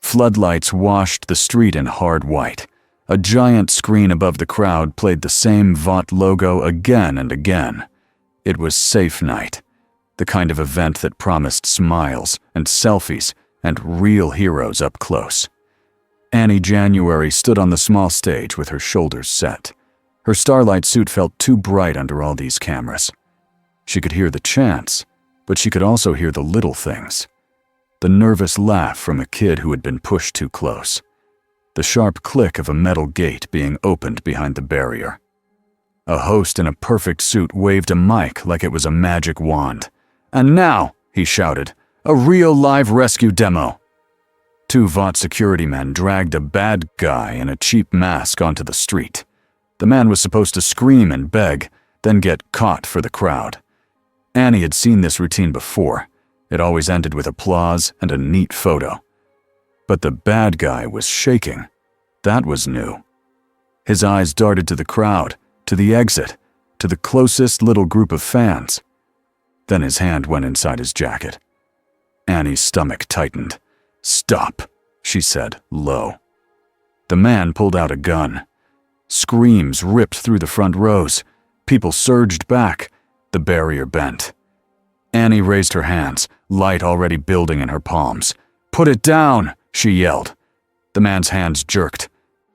Floodlights washed the street in hard white. A giant screen above the crowd played the same Vought logo again and again. It was safe night, the kind of event that promised smiles and selfies and real heroes up close. Annie January stood on the small stage with her shoulders set. Her starlight suit felt too bright under all these cameras. She could hear the chants, but she could also hear the little things. The nervous laugh from a kid who had been pushed too close. The sharp click of a metal gate being opened behind the barrier. A host in a perfect suit waved a mic like it was a magic wand. "And now," he shouted, "a real live rescue demo." Two Vought security men dragged a bad guy in a cheap mask onto the street. The man was supposed to scream and beg, then get caught for the crowd. Annie had seen this routine before. It always ended with applause and a neat photo. But the bad guy was shaking. That was new. His eyes darted to the crowd, to the exit, to the closest little group of fans. Then his hand went inside his jacket. Annie's stomach tightened. "Stop," she said, low. The man pulled out a gun. Screams ripped through the front rows. People surged back. The barrier bent. Annie raised her hands, light already building in her palms. "Put it down," she yelled. The man's hands jerked.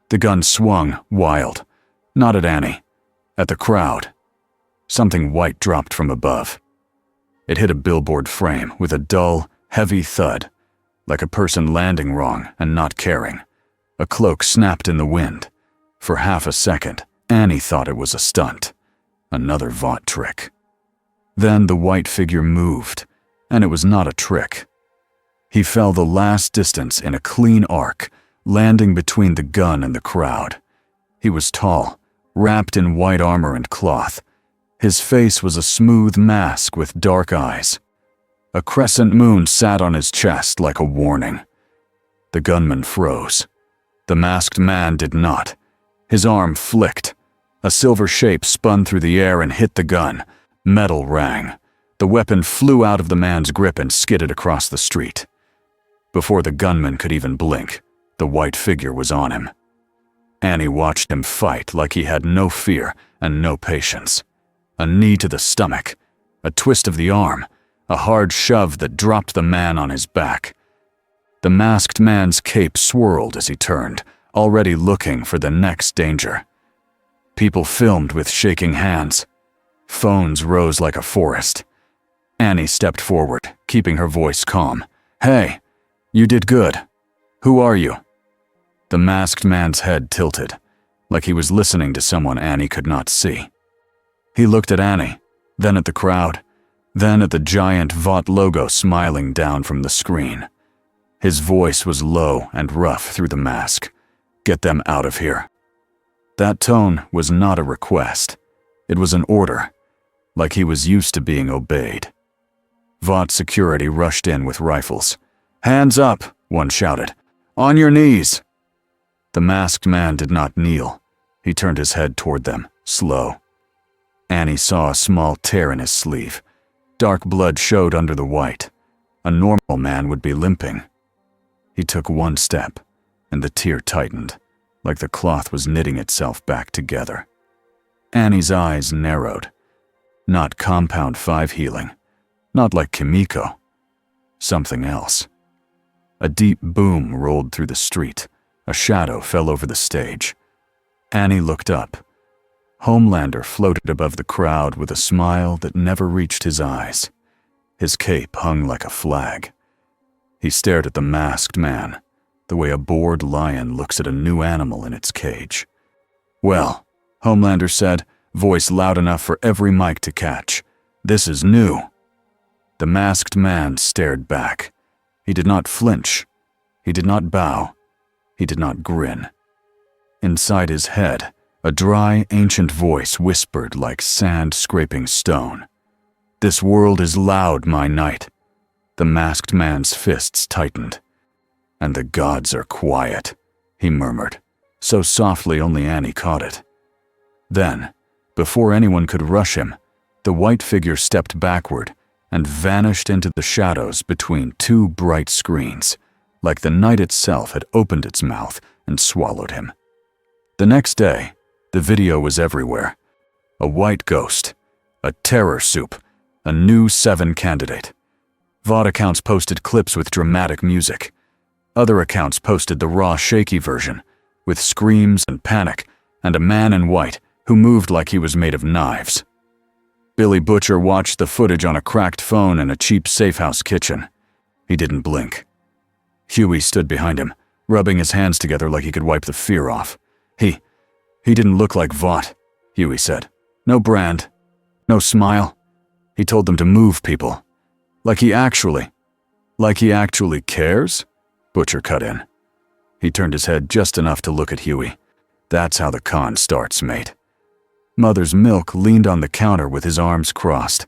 The gun swung, wild. Not at Annie. At the crowd. Something white dropped from above. It hit a billboard frame with a dull, heavy thud, like a person landing wrong and not caring. A cloak snapped in the wind. For half a second, Annie thought it was a stunt. Another Vought trick. Then the white figure moved, and it was not a trick. He fell the last distance in a clean arc, landing between the gun and the crowd. He was tall, wrapped in white armor and cloth. His face was a smooth mask with dark eyes. A crescent moon sat on his chest like a warning. The gunman froze. The masked man did not. His arm flicked. A silver shape spun through the air and hit the gun. Metal rang. The weapon flew out of the man's grip and skidded across the street. Before the gunman could even blink, the white figure was on him. Annie watched him fight like he had no fear and no patience. A knee to the stomach, a twist of the arm, a hard shove that dropped the man on his back. The masked man's cape swirled as he turned, already looking for the next danger. People filmed with shaking hands. Phones rose like a forest. Annie stepped forward, keeping her voice calm. "Hey, you did good. Who are you?" The masked man's head tilted, like he was listening to someone Annie could not see. He looked at Annie, then at the crowd, then at the giant Vought logo smiling down from the screen. His voice was low and rough through the mask. "Get them out of here." That tone was not a request. It was an order, like he was used to being obeyed. Vought security rushed in with rifles. "Hands up," one shouted. "On your knees." The masked man did not kneel. He turned his head toward them, slow. Annie saw a small tear in his sleeve. Dark blood showed under the white. A normal man would be limping. He took one step, and the tear tightened, like the cloth was knitting itself back together. Annie's eyes narrowed. Not Compound 5 healing. Not like Kimiko. Something else. A deep boom rolled through the street. A shadow fell over the stage. Annie looked up. Homelander floated above the crowd with a smile that never reached his eyes. His cape hung like a flag. He stared at the masked man, the way a bored lion looks at a new animal in its cage. "Well," Homelander said, voice loud enough for every mic to catch, "this is new." The masked man stared back. He did not flinch. He did not bow. He did not grin. Inside his head, a dry, ancient voice whispered like sand scraping stone. "This world is loud, my knight." The masked man's fists tightened. "And the gods are quiet," he murmured, so softly only Annie caught it. Then, before anyone could rush him, the white figure stepped backward and vanished into the shadows between two bright screens, like the night itself had opened its mouth and swallowed him. The next day, the video was everywhere. A white ghost, a terror soup, a new 7 candidate. VOD accounts posted clips with dramatic music. Other accounts posted the raw, shaky version, with screams and panic, and a man in white who moved like he was made of knives. Billy Butcher watched the footage on a cracked phone in a cheap safehouse kitchen. He didn't blink. Huey stood behind him, rubbing his hands together like he could wipe the fear off. He didn't look like Vought, Huey said. No brand, no smile. He told them to move people. Like he actually cares? Butcher cut in. He turned his head just enough to look at Huey. That's how the con starts, mate. Mother's Milk leaned on the counter with his arms crossed.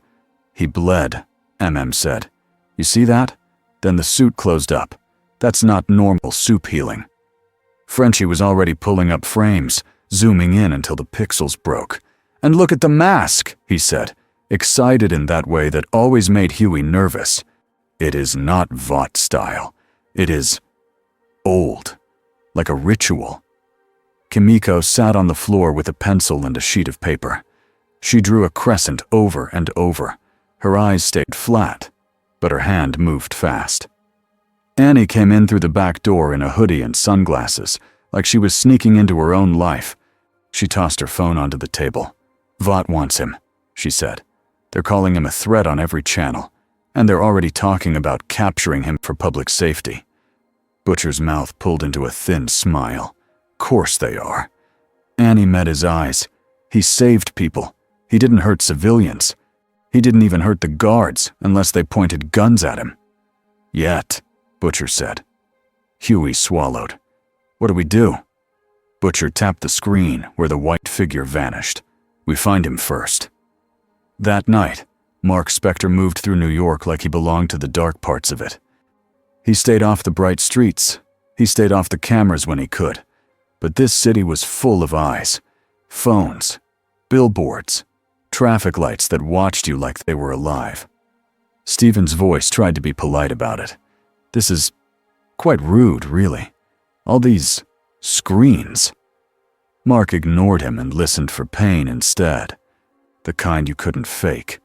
He bled, MM said. You see that? Then the suit closed up. That's not normal soup healing. Frenchie was already pulling up frames, zooming in until the pixels broke. And look at the mask, he said, excited in that way that always made Huey nervous. It is not Vought style. It is old, like a ritual. Kimiko sat on the floor with a pencil and a sheet of paper. She drew a crescent over and over. Her eyes stayed flat, but her hand moved fast. Annie came in through the back door in a hoodie and sunglasses, like she was sneaking into her own life. She tossed her phone onto the table. Vought wants him, she said. They're calling him a threat on every channel, and they're already talking about capturing him for public safety. Butcher's mouth pulled into a thin smile. Course they are. Annie met his eyes. He saved people. He didn't hurt civilians. He didn't even hurt the guards unless they pointed guns at him. Yet, Butcher said. Huey swallowed. What do we do? Butcher tapped the screen where the white figure vanished. We find him first. That night, Mark Spector moved through New York like he belonged to the dark parts of it. He stayed off the bright streets. He stayed off the cameras when he could. But this city was full of eyes, phones, billboards, traffic lights that watched you like they were alive. Stephen's voice tried to be polite about it. This is quite rude, really. All these screens. Mark ignored him and listened for pain instead. The kind you couldn't fake.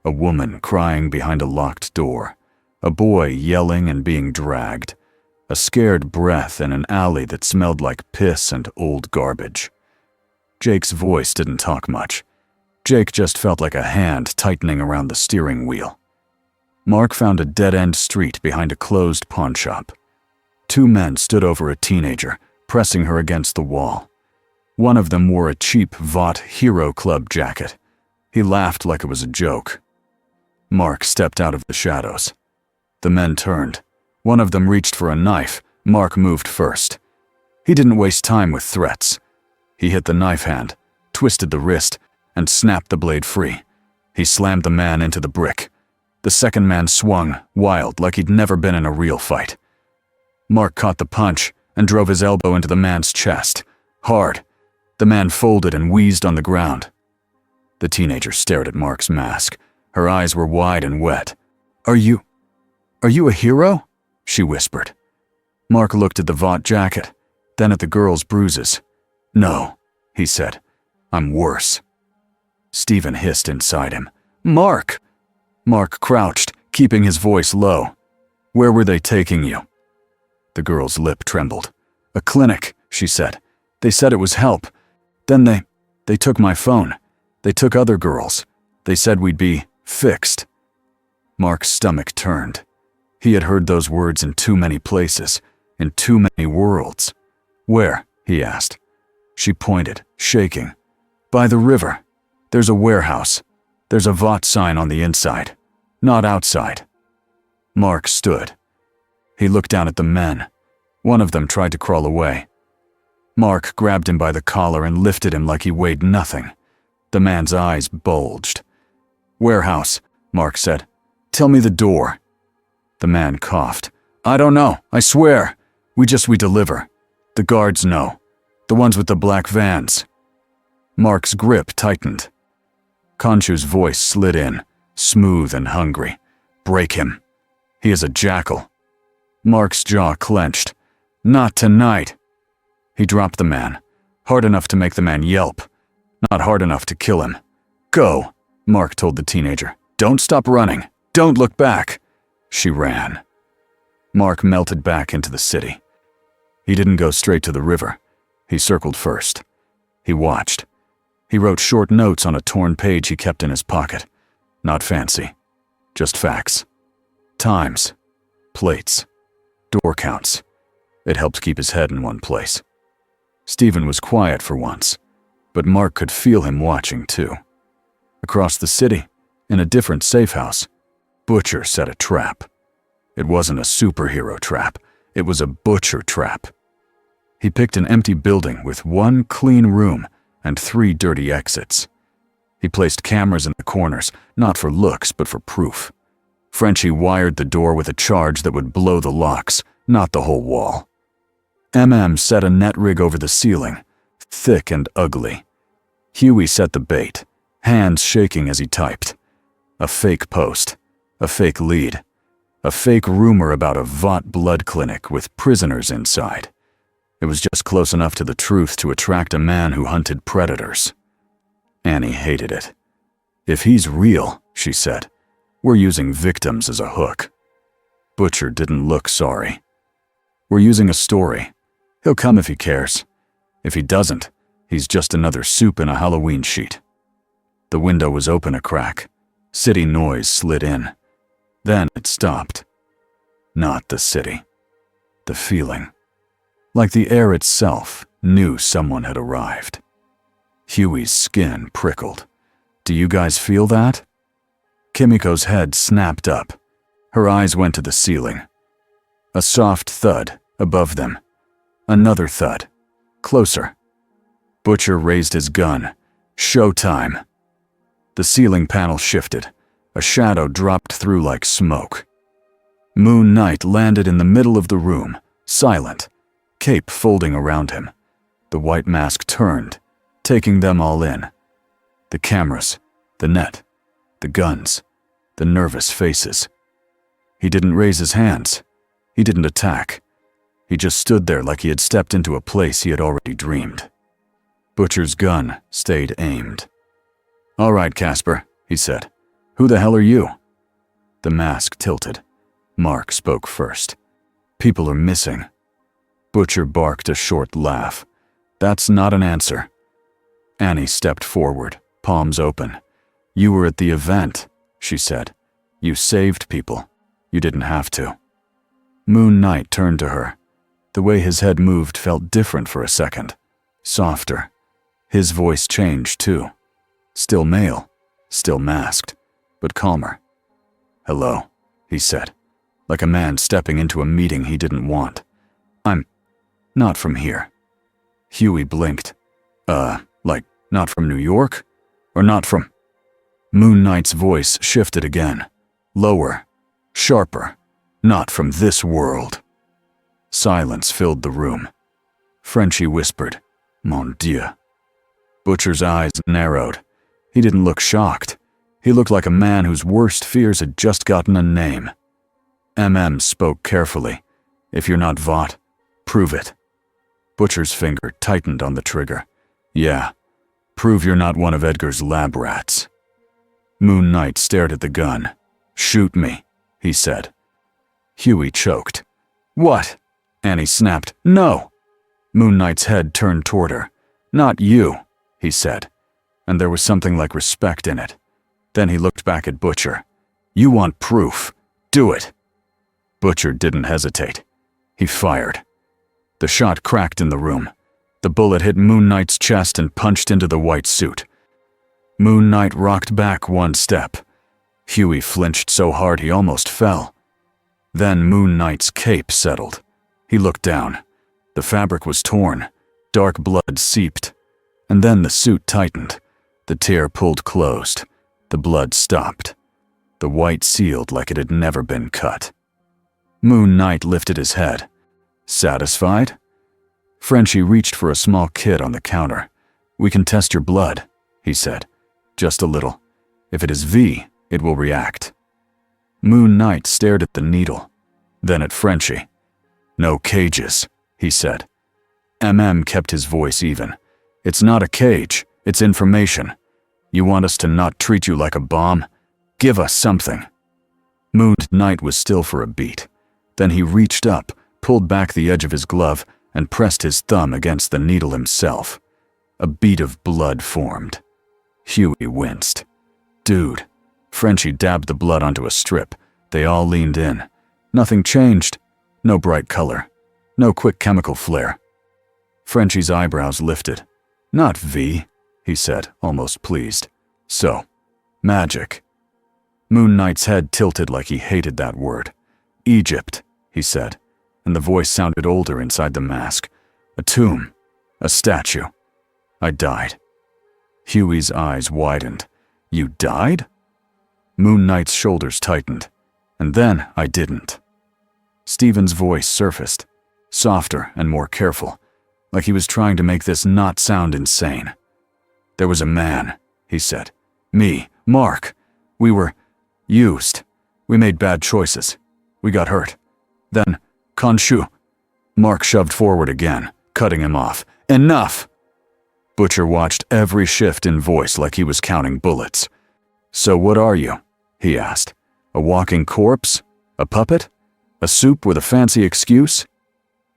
A woman crying behind a locked door. A boy yelling and being dragged. A scared breath in an alley that smelled like piss and old garbage. Jake's voice didn't talk much. Jake just felt like a hand tightening around the steering wheel. Mark found a dead-end street behind a closed pawnshop. 2 men stood over a teenager, pressing her against the wall. One of them wore a cheap Vought Hero Club jacket. He laughed like it was a joke. Mark stepped out of the shadows. The men turned. One of them reached for a knife. Mark moved first. He didn't waste time with threats. He hit the knife hand, twisted the wrist, and snapped the blade free. He slammed the man into the brick. The second man swung, wild, like he'd never been in a real fight. Mark caught the punch and drove his elbow into the man's chest. Hard. The man folded and wheezed on the ground. The teenager stared at Mark's mask. Her eyes were wide and wet. Are you a hero? She whispered. Mark looked at the Vought jacket, then at the girl's bruises. No, he said. I'm worse. Stephen hissed inside him. Mark! Mark crouched, keeping his voice low. Where were they taking you? The girl's lip trembled. A clinic, she said. They said it was help. Then they took my phone. They took other girls. They said we'd be fixed. Mark's stomach turned. He had heard those words in too many places, in too many worlds. Where? He asked. She pointed, shaking. By the river. There's a warehouse. There's a Vought sign on the inside, not outside. Mark stood. He looked down at the men. One of them tried to crawl away. Mark grabbed him by the collar and lifted him like he weighed nothing. The man's eyes bulged. Warehouse, Mark said. Tell me the door. The man coughed. I don't know, I swear. We deliver. The guards know. The ones with the black vans. Mark's grip tightened. Khonshu's voice slid in, smooth and hungry. Break him. He is a jackal. Mark's jaw clenched. Not tonight. He dropped the man, hard enough to make the man yelp, not hard enough to kill him. Go, Mark told the teenager. Don't stop running. Don't look back. She ran. Mark melted back into the city. He didn't go straight to the river. He circled first. He watched. He wrote short notes on a torn page he kept in his pocket. Not fancy. Just facts. Times. Plates. Door counts. It helped keep his head in one place. Stephen was quiet for once, but Mark could feel him watching too. Across the city, in a different safe house, Butcher set a trap. It wasn't a superhero trap. It was a butcher trap. He picked an empty building with one clean room and 3 dirty exits. He placed cameras in the corners, not for looks, but for proof. Frenchie wired the door with a charge that would blow the locks, not the whole wall. Set a net rig over the ceiling, thick and ugly. Huey set the bait, hands shaking as he typed. A fake post, a fake lead, a fake rumor about a Vought blood clinic with prisoners inside. It was just close enough to the truth to attract a man who hunted predators. Annie hated it. If he's real, she said, we're using victims as a hook. Butcher didn't look sorry. We're using a story. He'll come if he cares. If he doesn't, he's just another soup in a Halloween sheet. The window was open a crack. City noise slid in. Then it stopped. Not the city. The feeling. Like the air itself knew someone had arrived. Huey's skin prickled. Do you guys feel that? Kimiko's head snapped up. Her eyes went to the ceiling. A soft thud above them. Another thud. Closer. Butcher raised his gun. Showtime. The ceiling panel shifted. A shadow dropped through like smoke. Moon Knight landed in the middle of the room, silent, cape folding around him. The white mask turned, taking them all in. The cameras, the net, the guns, the nervous faces. He didn't raise his hands. He didn't attack. He just stood there like he had stepped into a place he had already dreamed. Butcher's gun stayed aimed. All right, Casper, he said. Who the hell are you? The mask tilted. Mark spoke first. People are missing. Butcher barked a short laugh. That's not an answer. Annie stepped forward, palms open. You were at the event, she said. You saved people. You didn't have to. Moon Knight turned to her. The way his head moved felt different for a second. Softer. His voice changed too. Still male, still masked, but calmer. Hello, he said, like a man stepping into a meeting he didn't want. I'm not from here. Huey blinked. Like, not from New York? Or not from... Moon Knight's voice shifted again. Lower. Sharper. Not from this world. Silence filled the room. Frenchie whispered, Mon Dieu. Butcher's eyes narrowed. He didn't look shocked. He looked like a man whose worst fears had just gotten a name. Spoke carefully. If you're not Vought, prove it. Butcher's finger tightened on the trigger. Yeah, prove you're not one of Edgar's lab rats. Moon Knight stared at the gun. Shoot me, he said. Huey choked. What? Annie snapped. No. Moon Knight's head turned toward her. Not you, he said, and there was something like respect in it. Then he looked back at Butcher. You want proof. Do it. Butcher didn't hesitate. He fired. The shot cracked in the room. The bullet hit Moon Knight's chest and punched into the white suit. Moon Knight rocked back one step. Huey flinched so hard he almost fell. Then Moon Knight's cape settled. He looked down. The fabric was torn. Dark blood seeped. And then the suit tightened. The tear pulled closed. The blood stopped. The white sealed like it had never been cut. Moon Knight lifted his head. Satisfied? Frenchie reached for a small kit on the counter. We can test your blood, he said. Just a little. If it is V, it will react. Moon Knight stared at the needle, then at Frenchie. No cages, he said. Kept his voice even. It's not a cage, it's information. You want us to not treat you like a bomb? Give us something. Moon Knight was still for a beat. Then he reached up, pulled back the edge of his glove, and pressed his thumb against the needle himself. A bead of blood formed. Huey winced. Dude. Frenchie dabbed the blood onto a strip. They all leaned in. Nothing changed. No bright color. No quick chemical flare. Frenchie's eyebrows lifted. Not V, he said, almost pleased. So, magic. Moon Knight's head tilted like he hated that word. Egypt, he said, and the voice sounded older inside the mask. A tomb. A statue. I died. Huey's eyes widened. You died? Moon Knight's shoulders tightened. And then I didn't. Stephen's voice surfaced, softer and more careful, like he was trying to make this not sound insane. There was a man, he said. Me, Mark. We were used. We made bad choices. We got hurt. Then, Khonshu. Mark shoved forward again, cutting him off. Enough! Butcher watched every shift in voice like he was counting bullets. So what are you? He asked. A walking corpse? A puppet? A soup with a fancy excuse?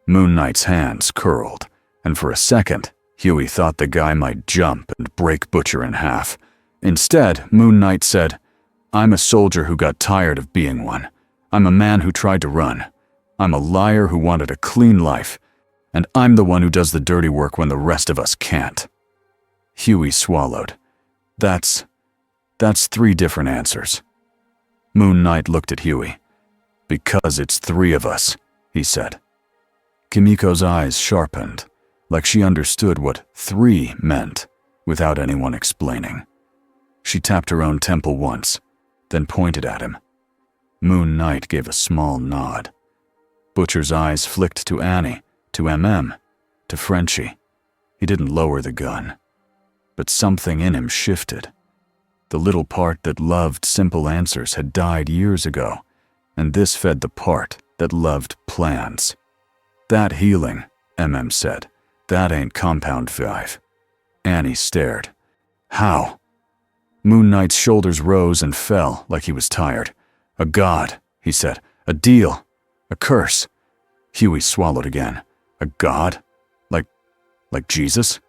Moon Knight's hands curled, and for a second, Huey thought the guy might jump and break Butcher in half. Instead, Moon Knight said, I'm a soldier who got tired of being one. I'm a man who tried to run. I'm a liar who wanted a clean life. And I'm the one who does the dirty work when the rest of us can't. Huey swallowed. That's 3 different answers. Moon Knight looked at Huey. Because it's 3 of us, he said. Kimiko's eyes sharpened, like she understood what 3 meant, without anyone explaining. She tapped her own temple once, then pointed at him. Moon Knight gave a small nod. Butcher's eyes flicked to Annie, to to Frenchie. He didn't lower the gun. But something in him shifted. The little part that loved simple answers had died years ago, and this fed the part that loved plans. That healing, said. That ain't compound 5. Annie stared. How? Moon Knight's shoulders rose and fell like he was tired. A god, he said. A deal. A curse. Huey swallowed again. A god? Like Jesus?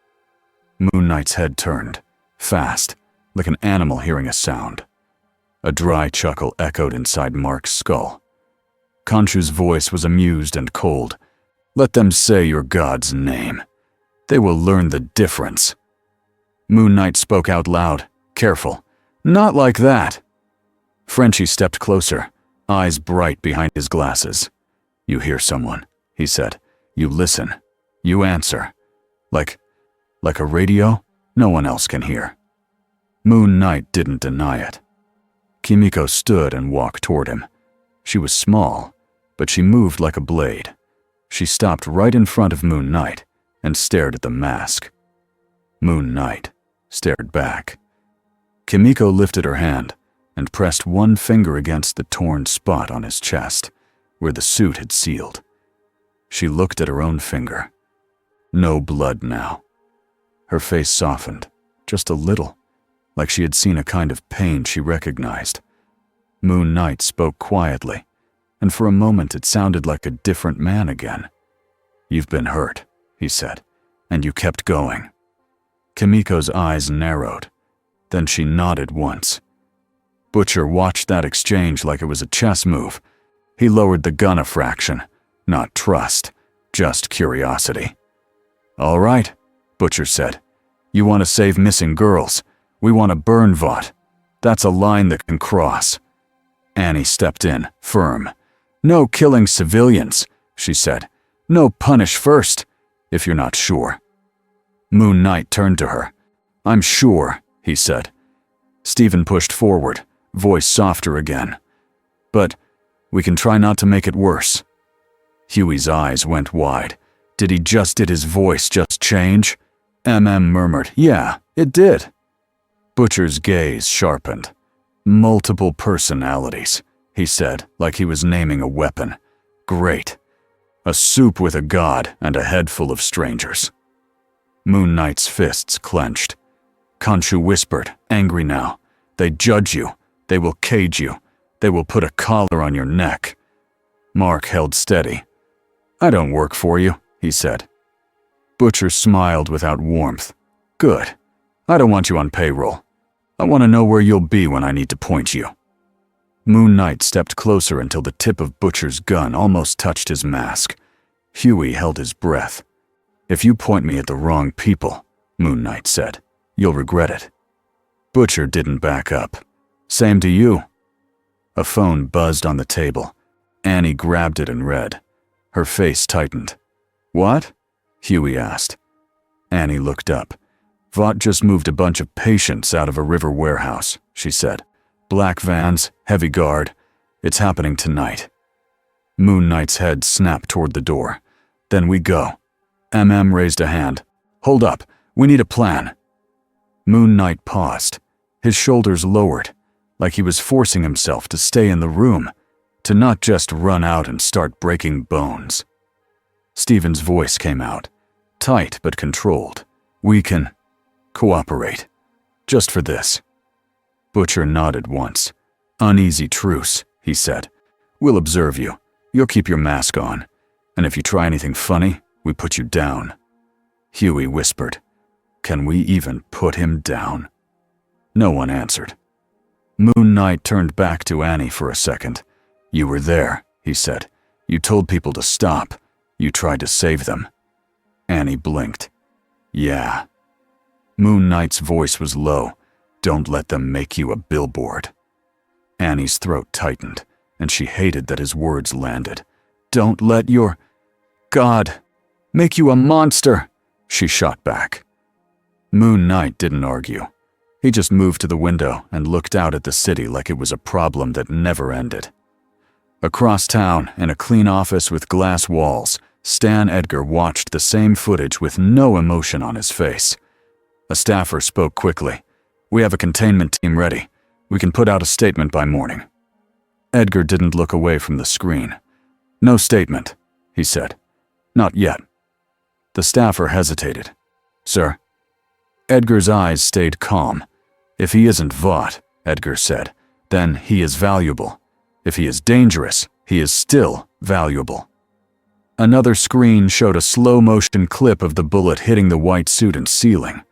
Moon Knight's head turned, fast, like an animal hearing a sound. A dry chuckle echoed inside Mark's skull. Khonshu's voice was amused and cold. Let them say your god's name. They will learn the difference. Moon Knight spoke out loud, careful. Not like that. Frenchie stepped closer, eyes bright behind his glasses. You hear someone, he said. You listen. You answer. Like a radio, no one else can hear. Moon Knight didn't deny it. Kimiko stood and walked toward him. She was small, but she moved like a blade. She stopped right in front of Moon Knight and stared at the mask. Moon Knight stared back. Kimiko lifted her hand and pressed one finger against the torn spot on his chest, where the suit had sealed. She looked at her own finger. No blood now. Her face softened, just a little, like she had seen a kind of pain she recognized. Moon Knight spoke quietly, and for a moment it sounded like a different man again. You've been hurt, he said, and you kept going. Kimiko's eyes narrowed. Then she nodded once. Butcher watched that exchange like it was a chess move. He lowered the gun a fraction. Not trust, just curiosity. All right, Butcher said. You want to save missing girls. We want to burn Vought. That's a line that can cross. Annie stepped in, firm. No killing civilians, she said. No punish first, if you're not sure. Moon Knight turned to her. I'm sure, he said. Stephen pushed forward, voice softer again. But we can try not to make it worse. Huey's eyes went wide. Did his voice just change? Murmured, yeah, it did. Butcher's gaze sharpened. Multiple personalities, he said, like he was naming a weapon. Great. A soup with a god and a head full of strangers. Moon Knight's fists clenched. Khonshu whispered, angry now. They judge you. They will cage you. They will put a collar on your neck. Mark held steady. I don't work for you, he said. Butcher smiled without warmth. Good. I don't want you on payroll. I want to know where you'll be when I need to point you. Moon Knight stepped closer until the tip of Butcher's gun almost touched his mask. Huey held his breath. If you point me at the wrong people, Moon Knight said, you'll regret it. Butcher didn't back up. Same to you. A phone buzzed on the table. Annie grabbed it and read. Her face tightened. What? Huey asked. Annie looked up. Vought just moved a bunch of patients out of a river warehouse, she said. Black vans, heavy guard. It's happening tonight. Moon Knight's head snapped toward the door. Then we go. MM raised a hand. Hold up, we need a plan. Moon Knight paused. His shoulders lowered, like he was forcing himself to stay in the room, to not just run out and start breaking bones. Stephen's voice came out, tight but controlled. We can cooperate, just for this. Butcher nodded once. Uneasy truce, he said. We'll observe you. You'll keep your mask on. And if you try anything funny, we put you down. Huey whispered. Can we even put him down? No one answered. Moon Knight turned back to Annie for a second. You were there, he said. You told people to stop. You tried to save them. Annie blinked. Yeah. Moon Knight's voice was low. Don't let them make you a billboard. Annie's throat tightened, and she hated that his words landed. Don't let your God make you a monster, she shot back. Moon Knight didn't argue. He just moved to the window and looked out at the city like it was a problem that never ended. Across town, in a clean office with glass walls, Stan Edgar watched the same footage with no emotion on his face. A staffer spoke quickly. We have a containment team ready. We can put out a statement by morning. Edgar didn't look away from the screen. No statement, he said. Not yet. The staffer hesitated. Sir? Edgar's eyes stayed calm. If he isn't Vought, Edgar said, then he is valuable. If he is dangerous, he is still valuable. Another screen showed a slow-motion clip of the bullet hitting the white suit and ceiling.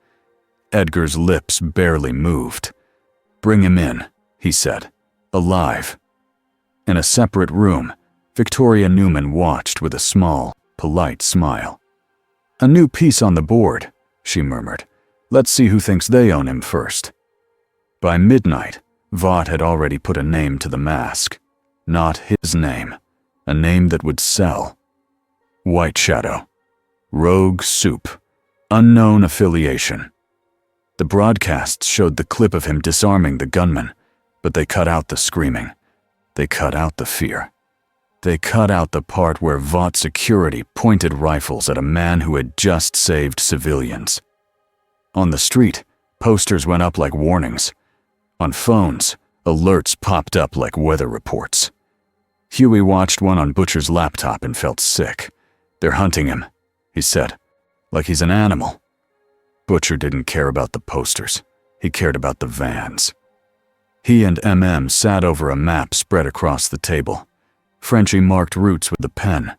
Edgar's lips barely moved. Bring him in, he said, alive. In a separate room, Victoria Newman watched with a small, polite smile. A new piece on the board, she murmured. Let's see who thinks they own him first. By midnight, Vought had already put a name to the mask. Not his name. A name that would sell. White Shadow. Rogue Soup. Unknown affiliation. The broadcasts showed the clip of him disarming the gunman, but they cut out the screaming. They cut out the fear. They cut out the part where Vought security pointed rifles at a man who had just saved civilians. On the street, posters went up like warnings. On phones, alerts popped up like weather reports. Huey watched one on Butcher's laptop and felt sick. They're hunting him, he said, like he's an animal. Butcher didn't care about the posters. He cared about the vans. He and MM sat over a map spread across the table. Frenchie marked routes with a pen.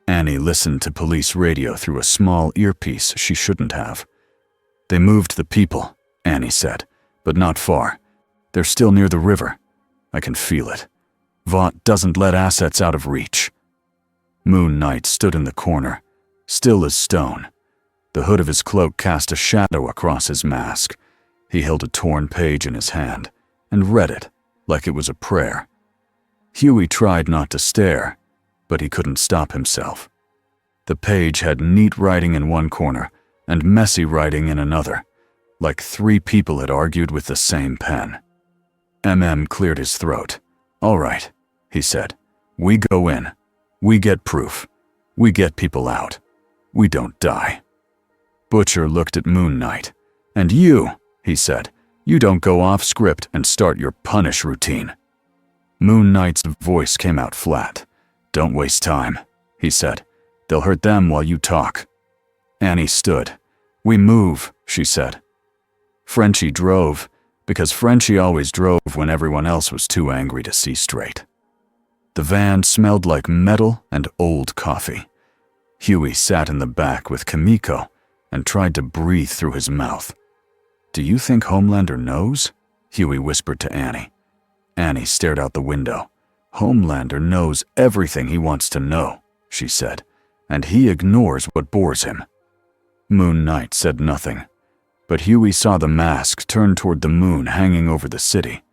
Annie listened to police radio through a small earpiece she shouldn't have. They moved the people, Annie said, but not far. They're still near the river. I can feel it. Vought doesn't let assets out of reach. Moon Knight stood in the corner, still as stone. The hood of his cloak cast a shadow across his mask. He held a torn page in his hand and read it like it was a prayer. Huey tried not to stare, but he couldn't stop himself. The page had neat writing in one corner and messy writing in another, like three people had argued with the same pen. MM cleared his throat. All right, he said. We go in. We get proof. We get people out. We don't die. Butcher looked at Moon Knight. And you, he said, you don't go off script and start your punish routine. Moon Knight's voice came out flat. Don't waste time, he said. They'll hurt them while you talk." Annie stood. "We move," she said. Frenchie drove, because Frenchie always drove when everyone else was too angry to see straight. The van smelled like metal and old coffee. Huey sat in the back with Kimiko and tried to breathe through his mouth. "Do you think Homelander knows?" Huey whispered to Annie. Annie stared out the window. "Homelander knows everything he wants to know," she said, "and he ignores what bores him." Moon Knight said nothing, but Huey saw the mask turn toward the moon hanging over the city.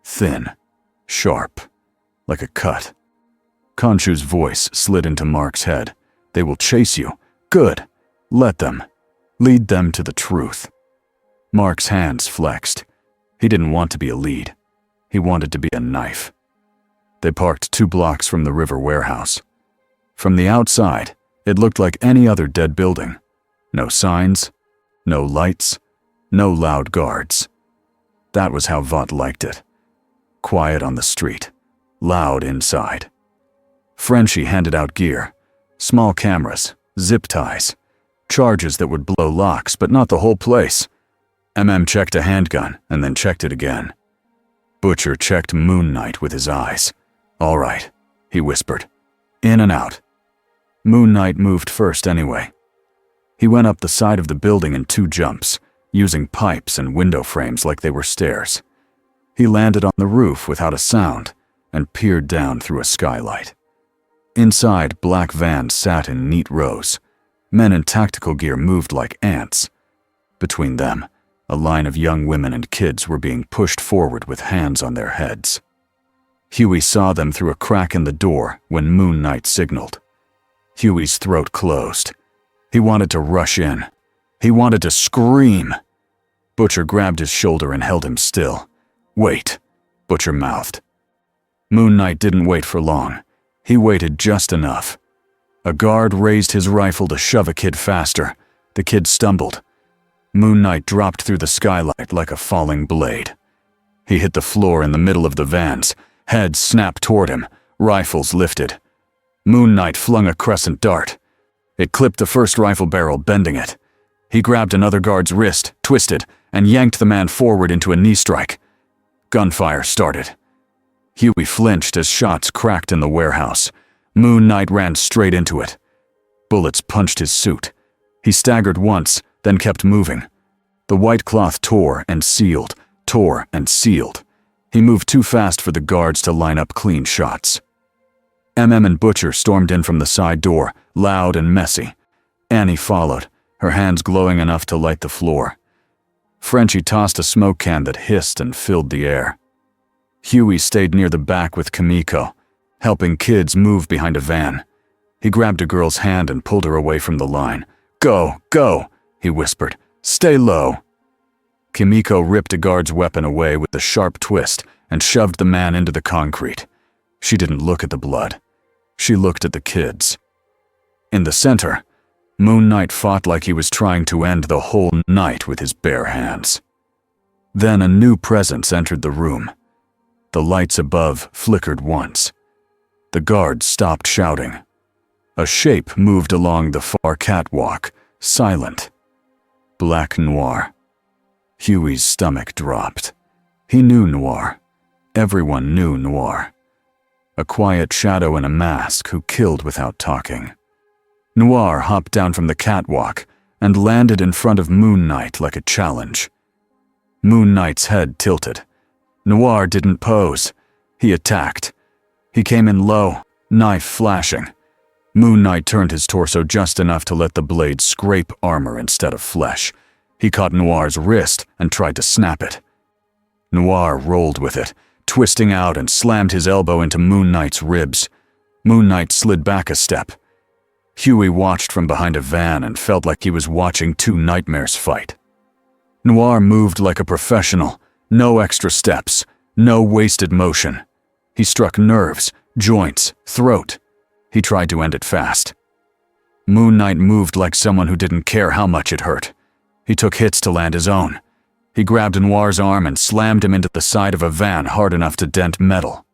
Thin, sharp, like a cut. Khonshu's voice slid into Mark's head. "They will chase you. Good. Let them. Lead them to the truth." Mark's hands flexed. He didn't want to be a lead. He wanted to be a knife. They parked 2 blocks from the river warehouse. From the outside, it looked like any other dead building. No signs, no lights, no loud guards. That was how Vought liked it. Quiet on the street, loud inside. Frenchie handed out gear. Small cameras, zip ties, charges that would blow locks, but not the whole place. Checked a handgun and then checked it again. Butcher checked Moon Knight with his eyes. "All right," he whispered. "In and out." Moon Knight moved first anyway. He went up the side of the building in 2 jumps, using pipes and window frames like they were stairs. He landed on the roof without a sound and peered down through a skylight. Inside, black vans sat in neat rows. Men in tactical gear moved like ants. Between them, a line of young women and kids were being pushed forward with hands on their heads. Huey saw them through a crack in the door when Moon Knight signaled. Huey's throat closed. He wanted to rush in. He wanted to scream. Butcher grabbed his shoulder and held him still. "Wait," Butcher mouthed. Moon Knight didn't wait for long. He waited just enough. A guard raised his rifle to shove a kid faster. The kid stumbled. Moon Knight dropped through the skylight like a falling blade. He hit the floor in the middle of the vans. Heads snapped toward him, rifles lifted. Moon Knight flung a crescent dart. It clipped the first rifle barrel, bending it. He grabbed another guard's wrist, twisted, and yanked the man forward into a knee strike. Gunfire started. Huey flinched as shots cracked in the warehouse. Moon Knight ran straight into it. Bullets punched his suit. He staggered once, then kept moving. The white cloth tore and sealed, tore and sealed. He moved too fast for the guards to line up clean shots. and Butcher stormed in from the side door, loud and messy. Annie followed, her hands glowing enough to light the floor. Frenchie tossed a smoke can that hissed and filled the air. Huey stayed near the back with Kimiko, helping kids move behind a van. He grabbed a girl's hand and pulled her away from the line. "Go, go," he whispered. "Stay low." Kimiko ripped a guard's weapon away with a sharp twist and shoved the man into the concrete. She didn't look at the blood. She looked at the kids. In the center, Moon Knight fought like he was trying to end the whole night with his bare hands. Then a new presence entered the room. The lights above flickered once. The guards stopped shouting. A shape moved along the far catwalk, silent. Black Noir. Huey's stomach dropped. He knew Noir. Everyone knew Noir. A quiet shadow in a mask who killed without talking. Noir hopped down from the catwalk and landed in front of Moon Knight like a challenge. Moon Knight's head tilted. Noir didn't pose. He attacked. He came in low, knife flashing. Moon Knight turned his torso just enough to let the blade scrape armor instead of flesh. He caught Noir's wrist and tried to snap it. Noir rolled with it, twisting out and slammed his elbow into Moon Knight's ribs. Moon Knight slid back a step. Huey watched from behind a van and felt like he was watching two nightmares fight. Noir moved like a professional, no extra steps, no wasted motion. He struck nerves, joints, throat. He tried to end it fast. Moon Knight moved like someone who didn't care how much it hurt. He took hits to land his own. He grabbed Noir's arm and slammed him into the side of a van hard enough to dent metal.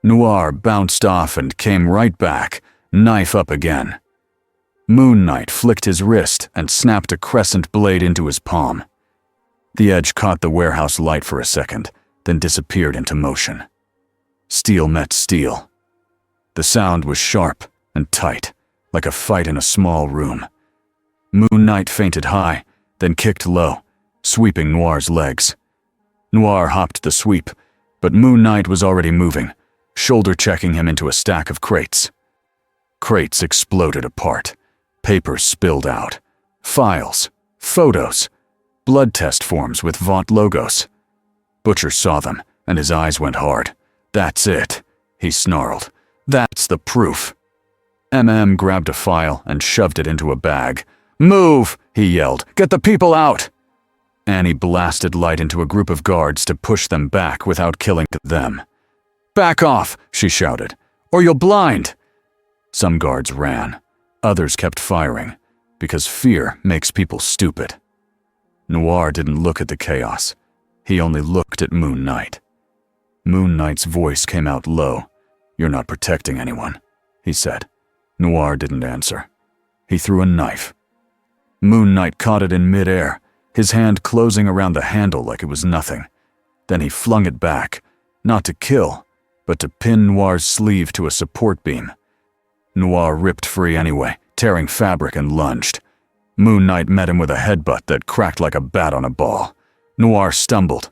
Noir bounced off and came right back, knife up again. Moon Knight flicked his wrist and snapped a crescent blade into his palm. The edge caught the warehouse light for a second, then disappeared into motion. Steel met steel. The sound was sharp and tight, like a fight in a small room. Moon Knight feinted high, then kicked low, sweeping Noir's legs. Noir hopped the sweep, but Moon Knight was already moving, shoulder-checking him into a stack of crates. Crates exploded apart. Papers spilled out. Files, photos, blood test forms with Vought logos. Butcher saw them, and his eyes went hard. "That's it," he snarled. "That's the proof." MM grabbed a file and shoved it into a bag. "Move!" he yelled. "Get the people out!" Annie blasted light into a group of guards to push them back without killing them. "Back off!" she shouted. "Or you'll blind!" Some guards ran. Others kept firing, because fear makes people stupid. Noir didn't look at the chaos. He only looked at Moon Knight. Moon Knight's voice came out low. "You're not protecting anyone," he said. Noir didn't answer. He threw a knife. Moon Knight caught it in midair, his hand closing around the handle like it was nothing. Then he flung it back, not to kill, but to pin Noir's sleeve to a support beam. Noir ripped free anyway, tearing fabric and lunged. Moon Knight met him with a headbutt that cracked like a bat on a ball. Noir stumbled.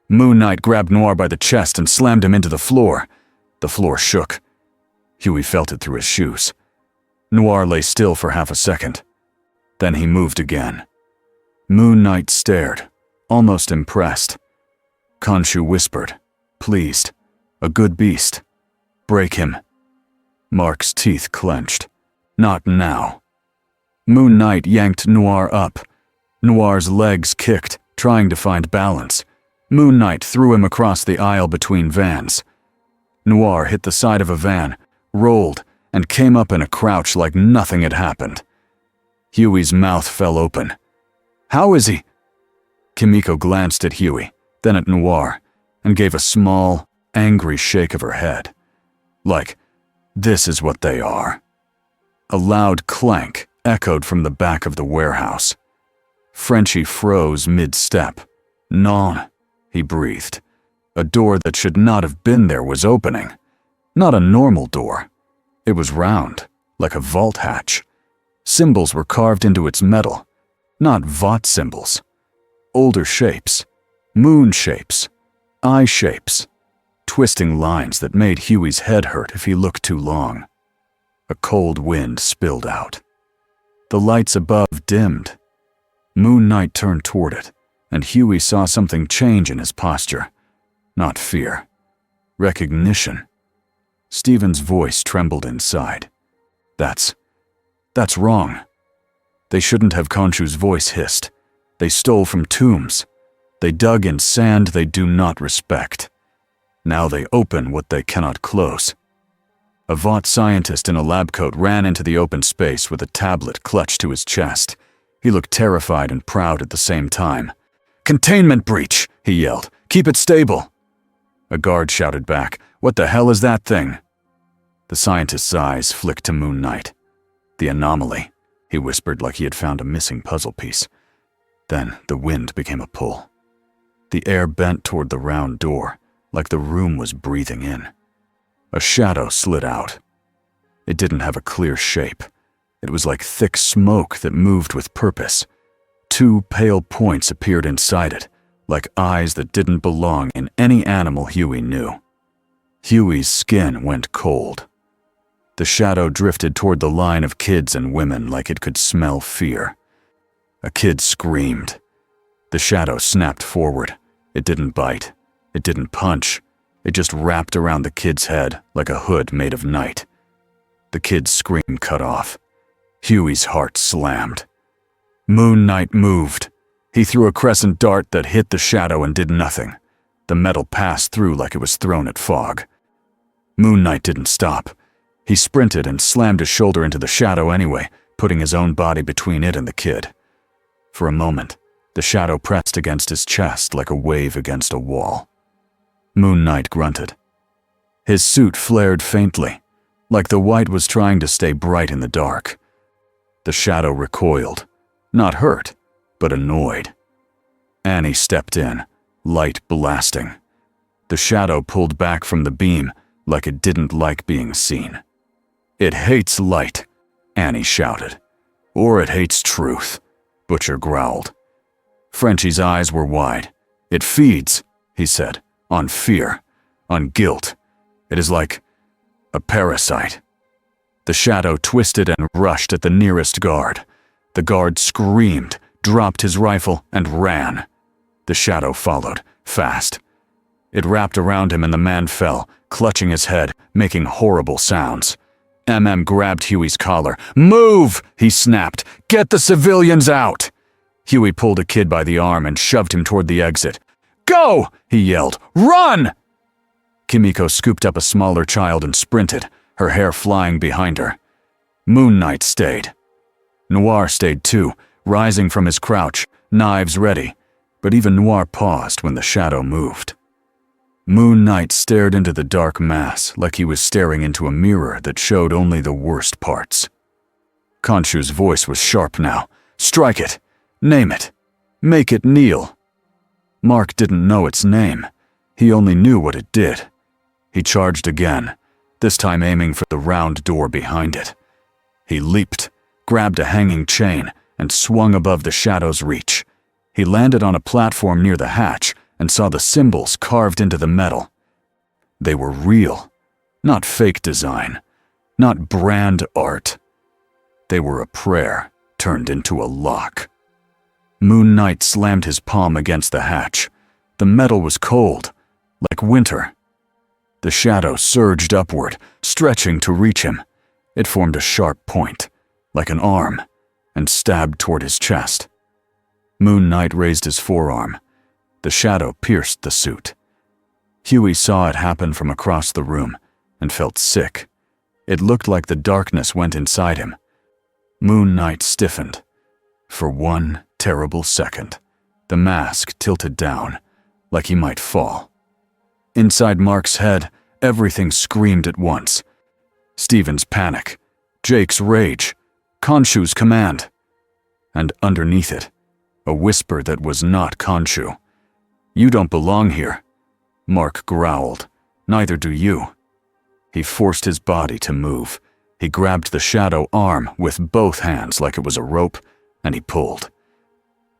Moon Knight grabbed Noir by the chest and slammed him into the floor. The floor shook. Huey felt it through his shoes. Noir lay still for half a second. Then he moved again. Moon Knight stared, almost impressed. Khonshu whispered, pleased. "A good beast. Break him." Mark's teeth clenched. "Not now." Moon Knight yanked Noir up. Noir's legs kicked, trying to find balance. Moon Knight threw him across the aisle between vans. Noir hit the side of a van, rolled, and came up in a crouch like nothing had happened. Huey's mouth fell open. "How is he?" Kimiko glanced at Huey, then at Noir, and gave a small, angry shake of her head. Like, this is what they are. A loud clank echoed from the back of the warehouse. Frenchie froze mid-step. "Non," he breathed. A door that should not have been there was opening. Not a normal door. It was round, like a vault hatch. Symbols were carved into its metal. Not Vought symbols. Older shapes. Moon shapes. Eye shapes. Twisting lines that made Huey's head hurt if he looked too long. A cold wind spilled out. The lights above dimmed. Moon Knight turned toward it, and Huey saw something change in his posture. Not fear. Recognition. Stephen's voice trembled inside. That's wrong. They shouldn't have." Khonshu's voice hissed. "They stole from tombs. They dug in sand they do not respect. Now they open what they cannot close." A Vought scientist in a lab coat ran into the open space with a tablet clutched to his chest. He looked terrified and proud at the same time. "Containment breach!" he yelled. "Keep it stable!" A guard shouted back, "What the hell is that thing?" The scientist's eyes flicked to Moon Knight. "The anomaly," he whispered like he had found a missing puzzle piece. Then the wind became a pull. The air bent toward the round door, like the room was breathing in. A shadow slid out. It didn't have a clear shape. It was like thick smoke that moved with purpose. Two pale points appeared inside it, like eyes that didn't belong in any animal Huey knew. Huey's skin went cold. The shadow drifted toward the line of kids and women like it could smell fear. A kid screamed. The shadow snapped forward. It didn't bite. It didn't punch. It just wrapped around the kid's head like a hood made of night. The kid's scream cut off. Huey's heart slammed. Moon Knight moved. He threw a crescent dart that hit the shadow and did nothing. The metal passed through like it was thrown at fog. Moon Knight didn't stop. He sprinted and slammed his shoulder into the shadow anyway, putting his own body between it and the kid. For a moment, the shadow pressed against his chest like a wave against a wall. Moon Knight grunted. His suit flared faintly, like the white was trying to stay bright in the dark. The shadow recoiled, not hurt, but annoyed. Annie stepped in, light blasting. The shadow pulled back from the beam like it didn't like being seen. "It hates light," Annie shouted. "Or it hates truth," Butcher growled. Frenchie's eyes were wide. "It feeds," he said, "on fear, on guilt. It is like a parasite." The shadow twisted and rushed at the nearest guard. The guard screamed, dropped his rifle, and ran. The shadow followed, fast. It wrapped around him and the man fell, clutching his head, making horrible sounds. Grabbed Huey's collar. "Move!" he snapped. "Get the civilians out!" Huey pulled a kid by the arm and shoved him toward the exit. "Go!" he yelled. "Run!" Kimiko scooped up a smaller child and sprinted, her hair flying behind her. Moon Knight stayed. Noir stayed too, rising from his crouch, knives ready, but even Noir paused when the shadow moved. Moon Knight stared into the dark mass like he was staring into a mirror that showed only the worst parts. Khonshu's voice was sharp now. "Strike it. Name it. Make it kneel." Mark didn't know its name. He only knew what it did. He charged again, this time aiming for the round door behind it. He leaped, grabbed a hanging chain, and swung above the shadow's reach. He landed on a platform near the hatch and saw the symbols carved into the metal. They were real, not fake design, not brand art. They were a prayer turned into a lock. Moon Knight slammed his palm against the hatch. The metal was cold, like winter. The shadow surged upward, stretching to reach him. It formed a sharp point, like an arm, and stabbed toward his chest. Moon Knight raised his forearm. The shadow pierced the suit. Huey saw it happen from across the room and felt sick. It looked like the darkness went inside him. Moon Knight stiffened. For one terrible second, the mask tilted down, like he might fall. Inside Mark's head, everything screamed at once. Steven's panic, Jake's rage, Khonshu's command. And underneath it, a whisper that was not Khonshu. "You don't belong here." Mark growled. "Neither do you." He forced his body to move. He grabbed the shadow arm with both hands like it was a rope, and he pulled.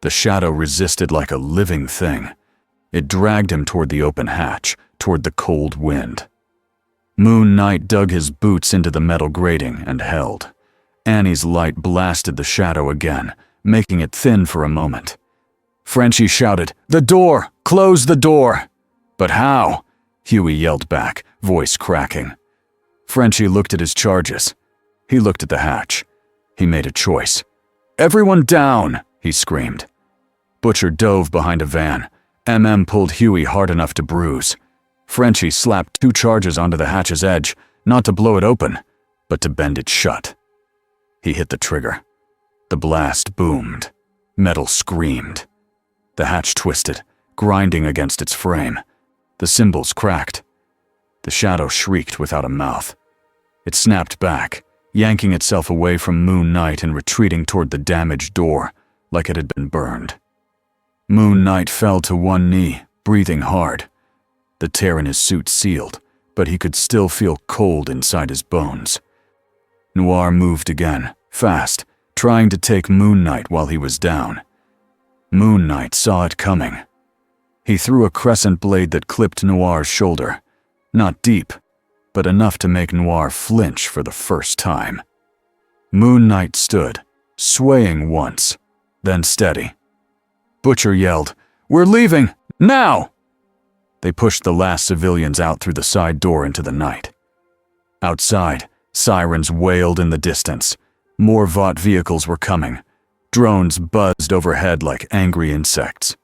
The shadow resisted like a living thing. It dragged him toward the open hatch, toward the cold wind. Moon Knight dug his boots into the metal grating and held. Annie's light blasted the shadow again, making it thin for a moment. Frenchie shouted, "The door! Close the door!" "But how?" Huey yelled back, voice cracking. Frenchie looked at his charges. He looked at the hatch. He made a choice. "Everyone down!" he screamed. Butcher dove behind a van. Pulled Huey hard enough to bruise. Frenchie slapped 2 charges onto the hatch's edge, not to blow it open, but to bend it shut. He hit the trigger. The blast boomed. Metal screamed. The hatch twisted, grinding against its frame. The symbols cracked. The shadow shrieked without a mouth. It snapped back, yanking itself away from Moon Knight and retreating toward the damaged door, like it had been burned. Moon Knight fell to one knee, breathing hard. The tear in his suit sealed, but he could still feel cold inside his bones. Noir moved again, fast, trying to take Moon Knight while he was down. Moon Knight saw it coming. He threw a crescent blade that clipped Noir's shoulder. Not deep, but enough to make Noir flinch for the first time. Moon Knight stood, swaying once, then steady. Butcher yelled, "We're leaving! Now!" They pushed the last civilians out through the side door into the night. Outside, sirens wailed in the distance. More Vought vehicles were coming. Drones buzzed overhead like angry insects.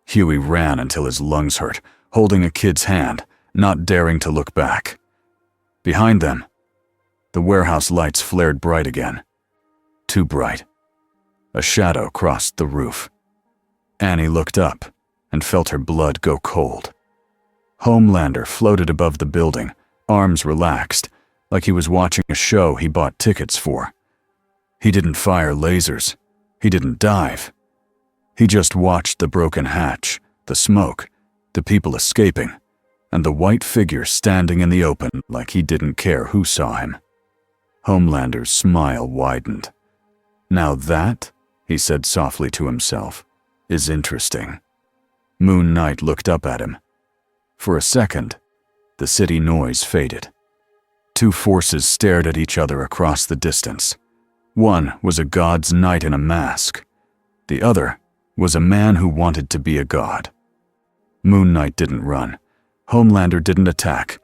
Huey ran until his lungs hurt, holding a kid's hand, not daring to look back. Behind them, the warehouse lights flared bright again. Too bright. A shadow crossed the roof. Annie looked up and felt her blood go cold. Homelander floated above the building, arms relaxed, like he was watching a show he bought tickets for. He didn't fire lasers. He didn't dive. He just watched the broken hatch, the smoke, the people escaping, and the white figure standing in the open like he didn't care who saw him. Homelander's smile widened. "Now that," he said softly to himself, "is interesting." Moon Knight looked up at him. For a second, the city noise faded. Two forces stared at each other across the distance. One was a god's knight in a mask. The other was a man who wanted to be a god. Moon Knight didn't run. Homelander didn't attack.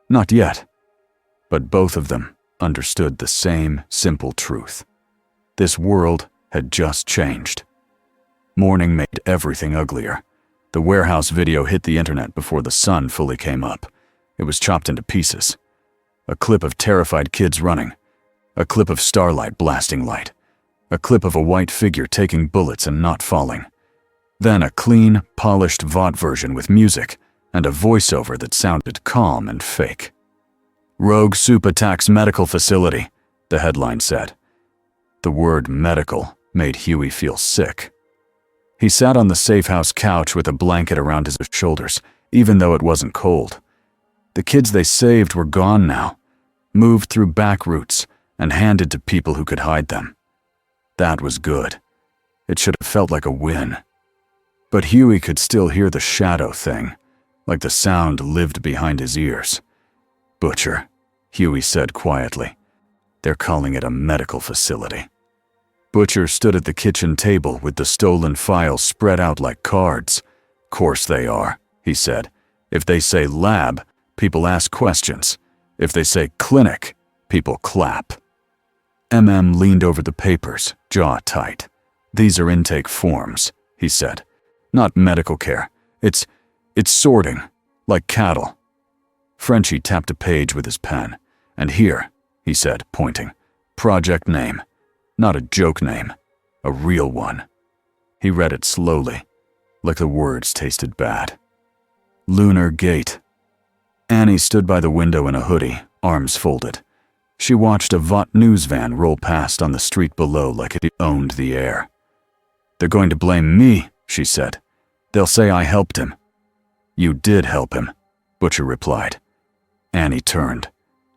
Not yet. But both of them understood the same simple truth. This world had just changed. Morning made everything uglier. The warehouse video hit the internet before the sun fully came up. It was chopped into pieces. A clip of terrified kids running. A clip of starlight blasting light. A clip of a white figure taking bullets and not falling. Then a clean, polished VOD version with music and a voiceover that sounded calm and fake. "Rogue Soup attacks medical facility," the headline said. The word medical made Huey feel sick. He sat on the safe house couch with a blanket around his shoulders, even though it wasn't cold. The kids they saved were gone now, moved through back routes and handed to people who could hide them. That was good. It should have felt like a win. But Huey could still hear the shadow thing, like the sound lived behind his ears. "Butcher," Huey said quietly. "They're calling it a medical facility." Butcher stood at the kitchen table with the stolen files spread out like cards. "Course they are," he said. "If they say lab, people ask questions. If they say clinic, people clap." MM leaned over the papers, jaw tight. "These are intake forms," he said. "Not medical care. It's sorting, like cattle." Frenchie tapped a page with his pen. "And here," he said, pointing, "project name. Not a joke name, a real one." He read it slowly, like the words tasted bad. Lunar Gate. Annie stood by the window in a hoodie, arms folded. She watched a VOT news van roll past on the street below like it owned the air. "They're going to blame me," she said. "They'll say I helped him." "You did help him," Butcher replied. Annie turned.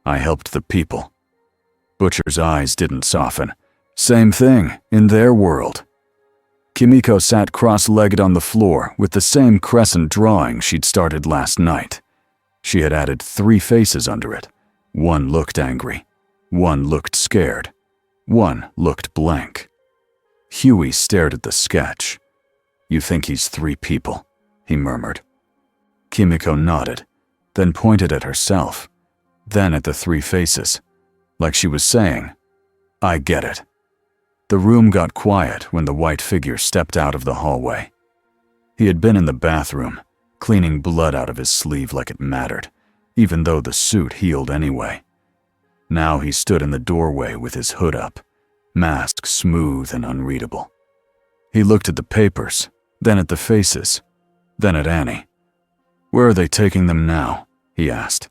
"I helped the people." Butcher's eyes didn't soften. "Same thing, in their world." Kimiko sat cross-legged on the floor with the same crescent drawing she'd started last night. She had added 3 faces under it. One looked angry. One looked scared. One looked blank. Huey stared at the sketch. "You think he's 3 people," he murmured. Kimiko nodded, then pointed at herself, then at the 3 faces, like she was saying, "I get it." The room got quiet when the white figure stepped out of the hallway. He had been in the bathroom, cleaning blood out of his sleeve like it mattered, even though the suit healed anyway. Now he stood in the doorway with his hood up, mask smooth and unreadable. He looked at the papers, then at the faces, then at Annie. "Where are they taking them now?" he asked.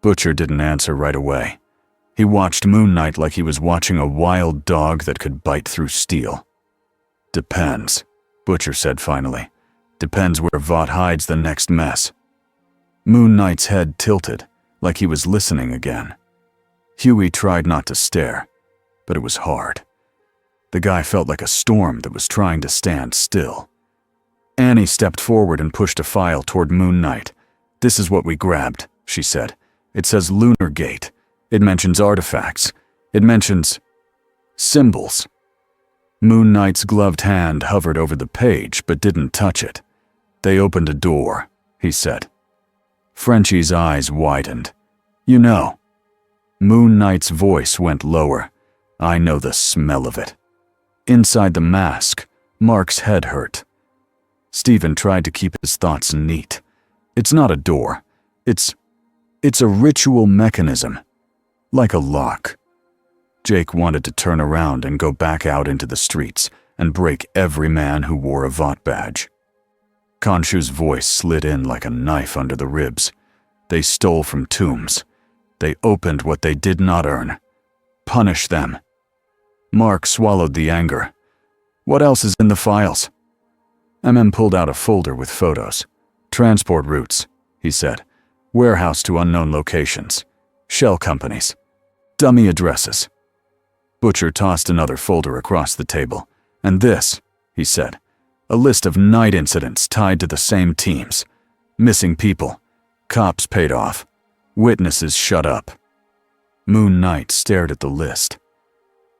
Butcher didn't answer right away. He watched Moon Knight like he was watching a wild dog that could bite through steel. "Depends," Butcher said finally. "Depends where VOT hides the next mess." Moon Knight's head tilted, like he was listening again. Huey tried not to stare, but it was hard. The guy felt like a storm that was trying to stand still. Annie stepped forward and pushed a file toward Moon Knight. "This is what we grabbed," she said. "It says Lunar Gate. It mentions artifacts. It mentions symbols." Moon Knight's gloved hand hovered over the page but didn't touch it. "They opened a door," he said. Frenchie's eyes widened. "You know." Moon Knight's voice went lower. "I know the smell of it." Inside the mask, Mark's head hurt. Stephen tried to keep his thoughts neat. "It's not a door. It's a ritual mechanism. Like a lock." Jake wanted to turn around and go back out into the streets and break every man who wore a VOT badge. Khonshu's voice slid in like a knife under the ribs. "They stole from tombs. They opened what they did not earn. Punish them." Mark swallowed the anger. What else is in the files? Pulled out a folder with photos. Transport routes, he said. Warehouse to unknown locations. Shell companies. Dummy addresses. Butcher tossed another folder across the table. And this, he said. A list of night incidents tied to the same teams. Missing people. Cops paid off. Witnesses shut up. Moon Knight stared at the list.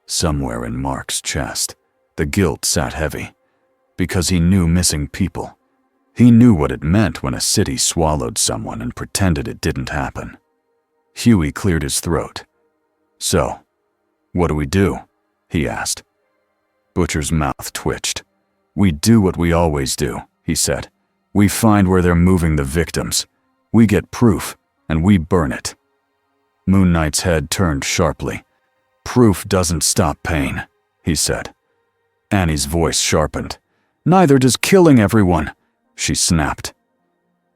Somewhere in Mark's chest, the guilt sat heavy. Because he knew missing people. He knew what it meant when a city swallowed someone and pretended it didn't happen. Huey cleared his throat. So, what do we do? He asked. Butcher's mouth twitched. We do what we always do, he said. We find where they're moving the victims. We get proof, and we burn it. Moon Knight's head turned sharply. Proof doesn't stop pain, he said. Annie's voice sharpened. Neither does killing everyone, she snapped.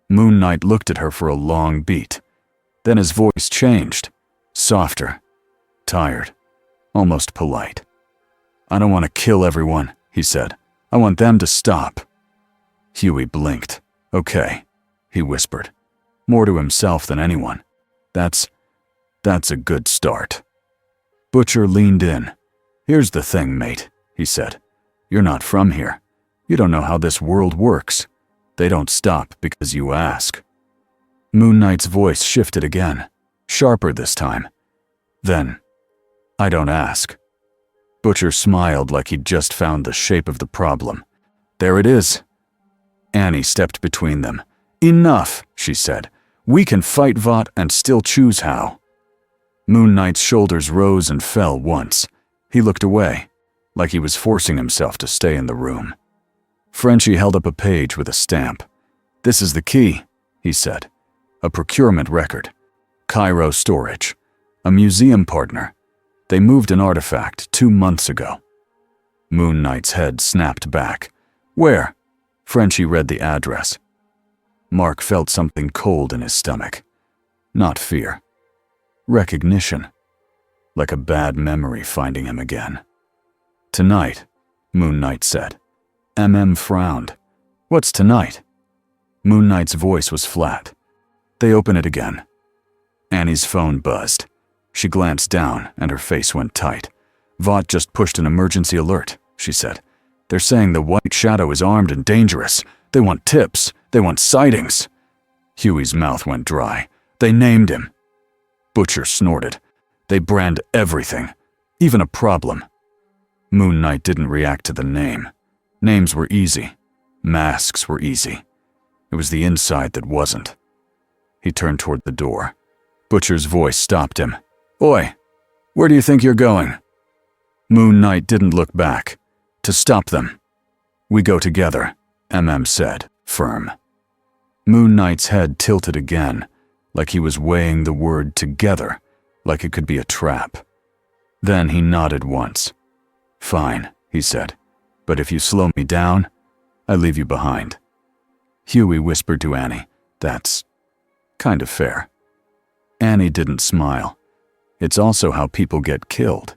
Moon Knight looked at her for a long beat. Then his voice changed. Softer. Tired. Almost polite. I don't want to kill everyone, he said. I want them to stop. Huey blinked. Okay, he whispered. More to himself than anyone. That's a good start. Butcher leaned in. Here's the thing, mate, he said. You're not from here. You don't know how this world works. They don't stop because you ask. Moon Knight's voice shifted again, sharper this time. Then, I don't ask. Butcher smiled like he'd just found the shape of the problem. There it is. Annie stepped between them. Enough, she said. We can fight Vought and still choose how. Moon Knight's shoulders rose and fell once. He looked away, like he was forcing himself to stay in the room. Frenchie held up a page with a stamp. This is the key, he said. A procurement record. Cairo storage. A museum partner. They moved an artifact 2 months ago. Moon Knight's head snapped back. Where? Frenchie read the address. Mark felt something cold in his stomach. Not fear. Recognition. Like a bad memory finding him again. Tonight, Moon Knight said. Frowned. What's tonight? Moon Knight's voice was flat. They open it again. Annie's phone buzzed. She glanced down and her face went tight. Vought just pushed an emergency alert, she said. They're saying the White Shadow is armed and dangerous. They want tips. They want sightings. Huey's mouth went dry. They named him. Butcher snorted. They brand everything, even a problem. Moon Knight didn't react to the name. Names were easy. Masks were easy. It was the inside that wasn't. He turned toward the door. Butcher's voice stopped him. Oi, where do you think you're going? Moon Knight didn't look back. To stop them. We go together, said, firm. Moon Knight's head tilted again, like he was weighing the word together, like it could be a trap. Then he nodded once. Fine, he said. But if you slow me down, I leave you behind. Huey whispered to Annie, That's kind of fair. Annie didn't smile. It's also how people get killed.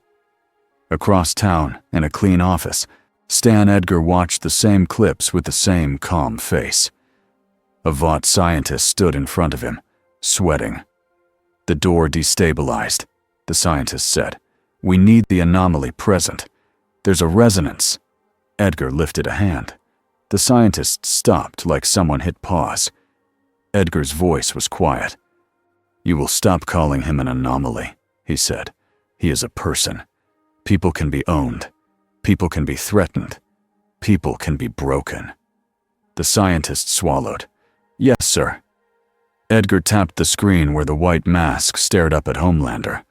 Across town, in a clean office, Stan Edgar watched the same clips with the same calm face. A Vought scientist stood in front of him, sweating. The door destabilized, the scientist said. We need the anomaly present. There's a resonance. Edgar lifted a hand. The scientist stopped like someone hit pause. Edgar's voice was quiet. You will stop calling him an anomaly, he said. He is a person. People can be owned. People can be threatened. People can be broken. The scientist swallowed. Yes, sir. Edgar tapped the screen where the white mask stared up at Homelander.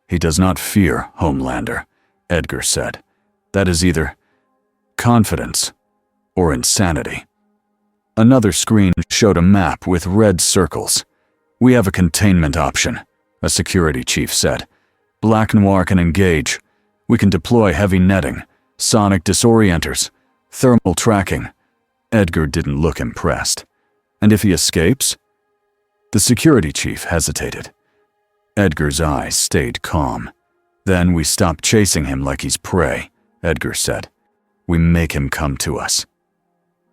He does not fear Homelander, Edgar said. That is either confidence or insanity. Another screen showed a map with red circles. We have a containment option, a security chief said. Black Noir can engage. We can deploy heavy netting, sonic disorienters, thermal tracking. Edgar didn't look impressed. And if he escapes? The security chief hesitated. Edgar's eyes stayed calm. Then we stop chasing him like he's prey, Edgar said. We make him come to us.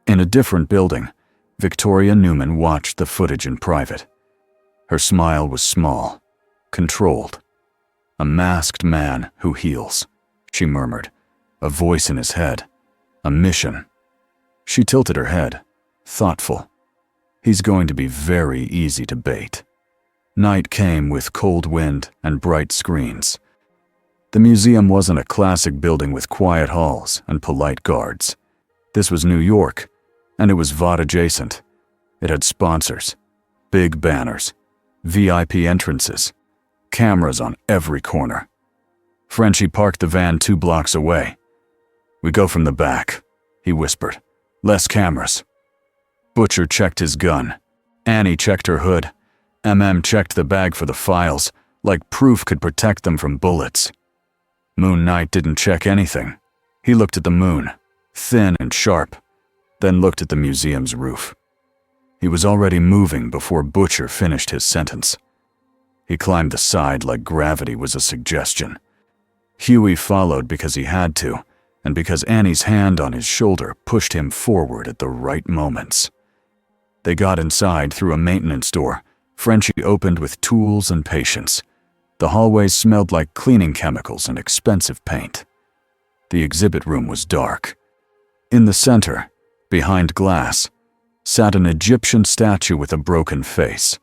In a different building, Victoria Newman watched the footage in private. Her smile was small, controlled. A masked man who heals, she murmured, a voice in his head, a mission. She tilted her head, thoughtful. He's going to be very easy to bait. Night came with cold wind and bright screens. The museum wasn't a classic building with quiet halls and polite guards. This was New York, and it was VOD adjacent. It had sponsors, big banners, VIP entrances, cameras on every corner. Frenchie parked the van 2 blocks away. We go from the back, he whispered. Less cameras. Butcher checked his gun. Annie checked her hood. Checked the bag for the files, like proof could protect them from bullets. Moon Knight didn't check anything. He looked at the moon, thin and sharp, then looked at the museum's roof. He was already moving before Butcher finished his sentence. He climbed the side like gravity was a suggestion. Huey followed because he had to, and because Annie's hand on his shoulder pushed him forward at the right moments. They got inside through a maintenance door. Frenchie opened with tools and patience. The hallways smelled like cleaning chemicals and expensive paint. The exhibit room was dark. In the center, behind glass, sat an Egyptian statue with a broken face,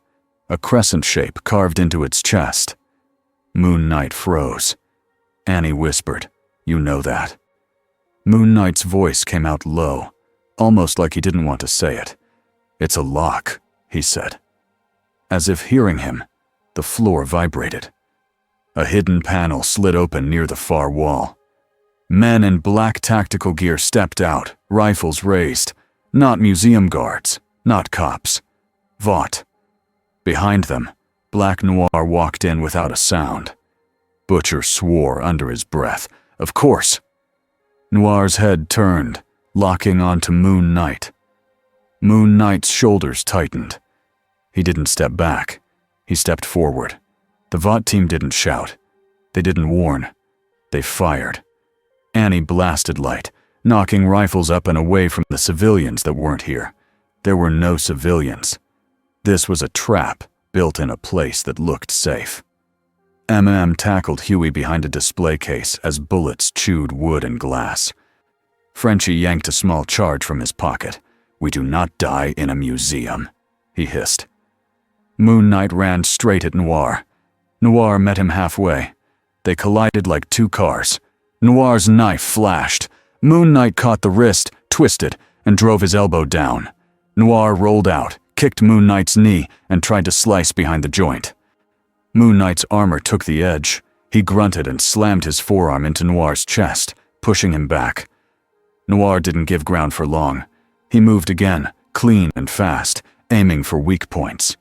a crescent shape carved into its chest. Moon Knight froze. Annie whispered, "You know that." Moon Knight's voice came out low, almost like he didn't want to say it. "It's a lock," he said. As if hearing him, the floor vibrated. A hidden panel slid open near the far wall. Men in black tactical gear stepped out, rifles raised. Not museum guards, not cops. Vought. Behind them, Black Noir walked in without a sound. Butcher swore under his breath. Of course. Noir's head turned, locking onto Moon Knight. Moon Knight's shoulders tightened. He didn't step back. He stepped forward. The Vought team didn't shout. They didn't warn. They fired. Annie blasted light, knocking rifles up and away from the civilians that weren't here. There were no civilians. This was a trap built in a place that looked safe. Tackled Huey behind a display case as bullets chewed wood and glass. Frenchie yanked a small charge from his pocket. "We do not die in a museum," he hissed. Moon Knight ran straight at Noir. Noir met him halfway. They collided like 2 cars. Noir's knife flashed. Moon Knight caught the wrist, twisted, and drove his elbow down. Noir rolled out, kicked Moon Knight's knee, and tried to slice behind the joint. Moon Knight's armor took the edge. He grunted and slammed his forearm into Noir's chest, pushing him back. Noir didn't give ground for long. He moved again, clean and fast, aiming for weak points.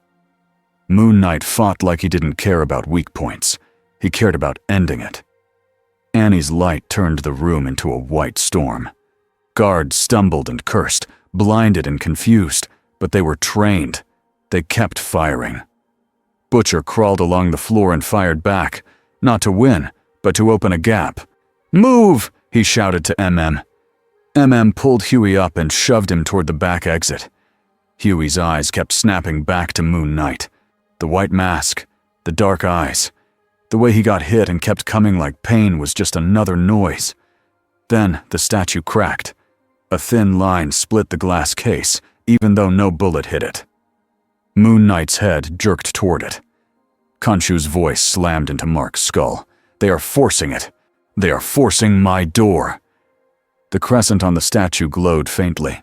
Moon Knight fought like he didn't care about weak points. He cared about ending it. Annie's light turned the room into a white storm. Guards stumbled and cursed, blinded and confused, but they were trained. They kept firing. Butcher crawled along the floor and fired back, not to win, but to open a gap. "Move!" he shouted to pulled Huey up and shoved him toward the back exit. Huey's eyes kept snapping back to Moon Knight. The white mask, the dark eyes. The way he got hit and kept coming like pain was just another noise. Then the statue cracked. A thin line split the glass case, even though no bullet hit it. Moon Knight's head jerked toward it. Khonshu's voice slammed into Mark's skull. "They are forcing it. They are forcing my door." The crescent on the statue glowed faintly.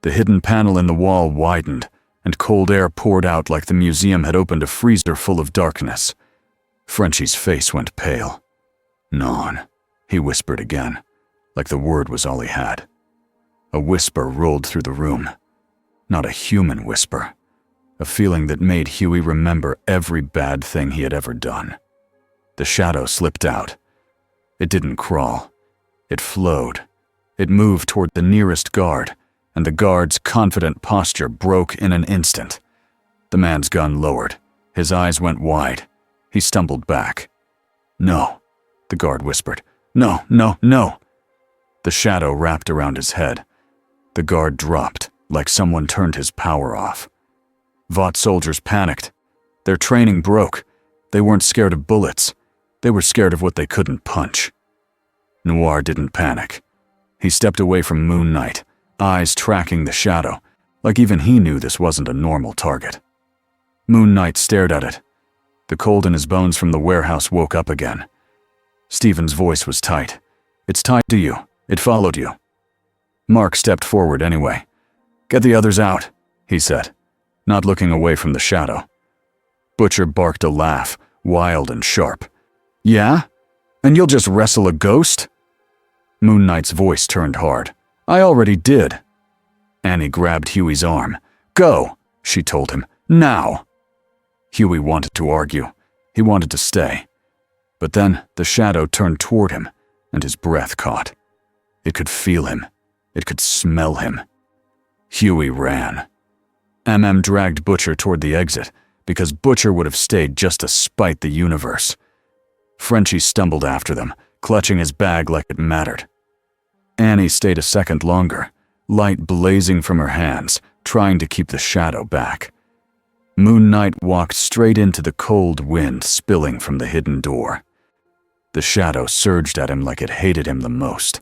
The hidden panel in the wall widened, and cold air poured out like the museum had opened a freezer full of darkness. Frenchie's face went pale. "Non," he whispered again, like the word was all he had. A whisper rolled through the room. Not a human whisper. A feeling that made Huey remember every bad thing he had ever done. The shadow slipped out. It didn't crawl. It flowed. It moved toward the nearest guard, and the guard's confident posture broke in an instant. The man's gun lowered. His eyes went wide. He stumbled back. "No," the guard whispered. No, no, no. The shadow wrapped around his head. The guard dropped, like someone turned his power off. Vought soldiers panicked. Their training broke. They weren't scared of bullets. They were scared of what they couldn't punch. Noir didn't panic. He stepped away from Moon Knight, eyes tracking the shadow, like even he knew this wasn't a normal target. Moon Knight stared at it. The cold in his bones from the warehouse woke up again. Stephen's voice was tight. It's tied to you. It followed you. Mark stepped forward anyway. Get the others out, he said, not looking away from the shadow. Butcher barked a laugh, wild and sharp. Yeah? And you'll just wrestle a ghost? Moon Knight's voice turned hard. I already did. Annie grabbed Huey's arm. Go, she told him. Now. Huey wanted to argue. He wanted to stay. But then the shadow turned toward him, and his breath caught. It could feel him. It could smell him. Huey ran. MM dragged Butcher toward the exit, because Butcher would have stayed just to spite the universe. Frenchie stumbled after them, clutching his bag like it mattered. Annie stayed a second longer, light blazing from her hands, trying to keep the shadow back. Moon Knight walked straight into the cold wind spilling from the hidden door. The shadow surged at him like it hated him the most.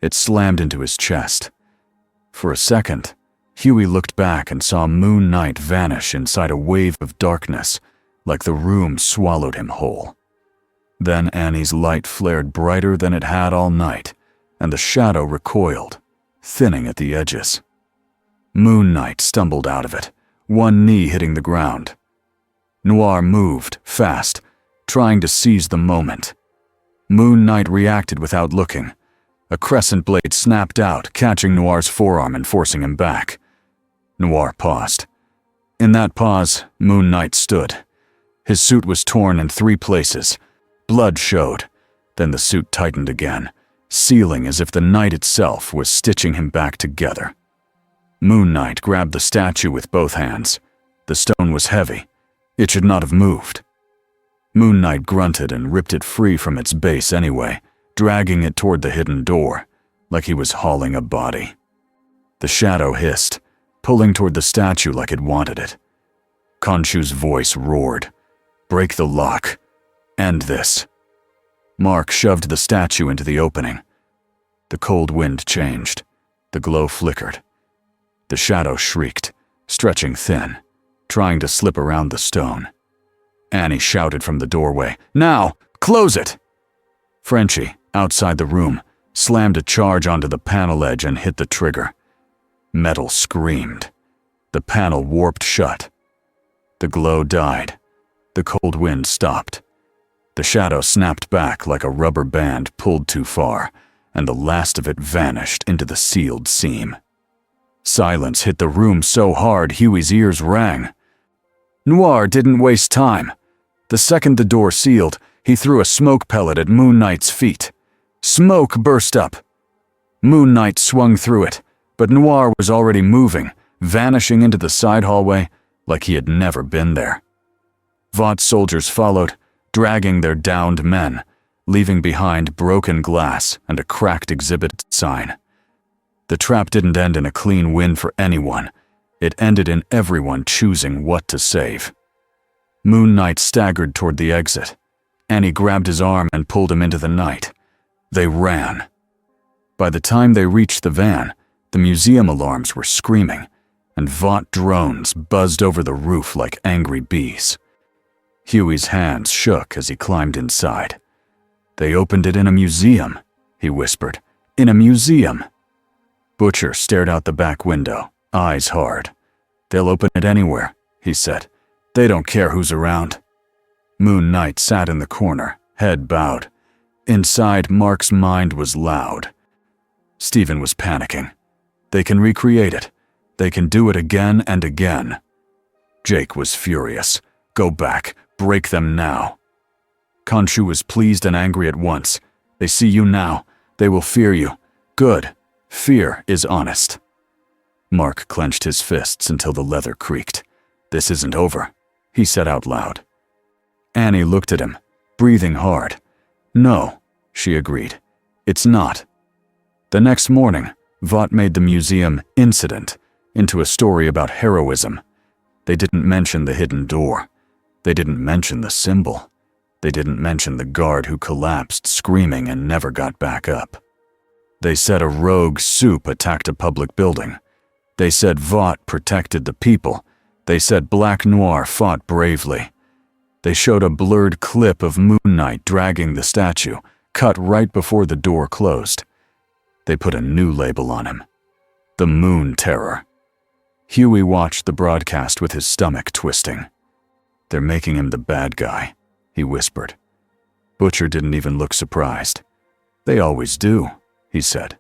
It slammed into his chest. For a second, Huey looked back and saw Moon Knight vanish inside a wave of darkness, like the room swallowed him whole. Then Annie's light flared brighter than it had all night, and the shadow recoiled, thinning at the edges. Moon Knight stumbled out of it, one knee hitting the ground. Noir moved, fast, trying to seize the moment. Moon Knight reacted without looking. A crescent blade snapped out, catching Noir's forearm and forcing him back. Noir paused. In that pause, Moon Knight stood. His suit was torn in 3 places. Blood showed. Then the suit tightened again, sealing as if the night itself was stitching him back together. Moon Knight grabbed the statue with both hands. The stone was heavy. It should not have moved. Moon Knight grunted and ripped it free from its base anyway, dragging it toward the hidden door, like he was hauling a body. The shadow hissed, pulling toward the statue like it wanted it. Khonshu's voice roared. Break the lock. End this. Mark shoved the statue into the opening. The cold wind changed. The glow flickered. The shadow shrieked, stretching thin, trying to slip around the stone. Annie shouted from the doorway, Now! Close it! Frenchie, outside the room, slammed a charge onto the panel edge and hit the trigger. Metal screamed. The panel warped shut. The glow died. The cold wind stopped. The shadow snapped back like a rubber band pulled too far, and the last of it vanished into the sealed seam. Silence hit the room so hard Huey's ears rang. Noir didn't waste time. The second the door sealed, he threw a smoke pellet at Moon Knight's feet. Smoke burst up. Moon Knight swung through it, but Noir was already moving, vanishing into the side hallway like he had never been there. Vought soldiers followed, dragging their downed men, leaving behind broken glass and a cracked exhibit sign. The trap didn't end in a clean win for anyone. It ended in everyone choosing what to save. Moon Knight staggered toward the exit. Annie grabbed his arm and pulled him into the night. They ran. By the time they reached the van, the museum alarms were screaming, and Vought drones buzzed over the roof like angry bees. Huey's hands shook as he climbed inside. They opened it in a museum, he whispered. In a museum. Butcher stared out the back window, eyes hard. They'll open it anywhere, he said. They don't care who's around. Moon Knight sat in the corner, head bowed. Inside, Mark's mind was loud. Stephen was panicking. They can recreate it. They can do it again and again. Jake was furious. Go back. Break them now. Khonshu was pleased and angry at once. They see you now. They will fear you. Good. Fear is honest. Mark clenched his fists until the leather creaked. This isn't over, he said out loud. Annie looked at him, breathing hard. No, she agreed. It's not. The next morning, Vought made the museum incident into a story about heroism. They didn't mention the hidden door. They didn't mention the symbol. They didn't mention the guard who collapsed screaming and never got back up. They said a rogue soup attacked a public building. They said Vought protected the people. They said Black Noir fought bravely. They showed a blurred clip of Moon Knight dragging the statue, cut right before the door closed. They put a new label on him. The Moon Terror. Huey watched the broadcast with his stomach twisting. They're making him the bad guy, he whispered. Butcher didn't even look surprised. They always do, he said.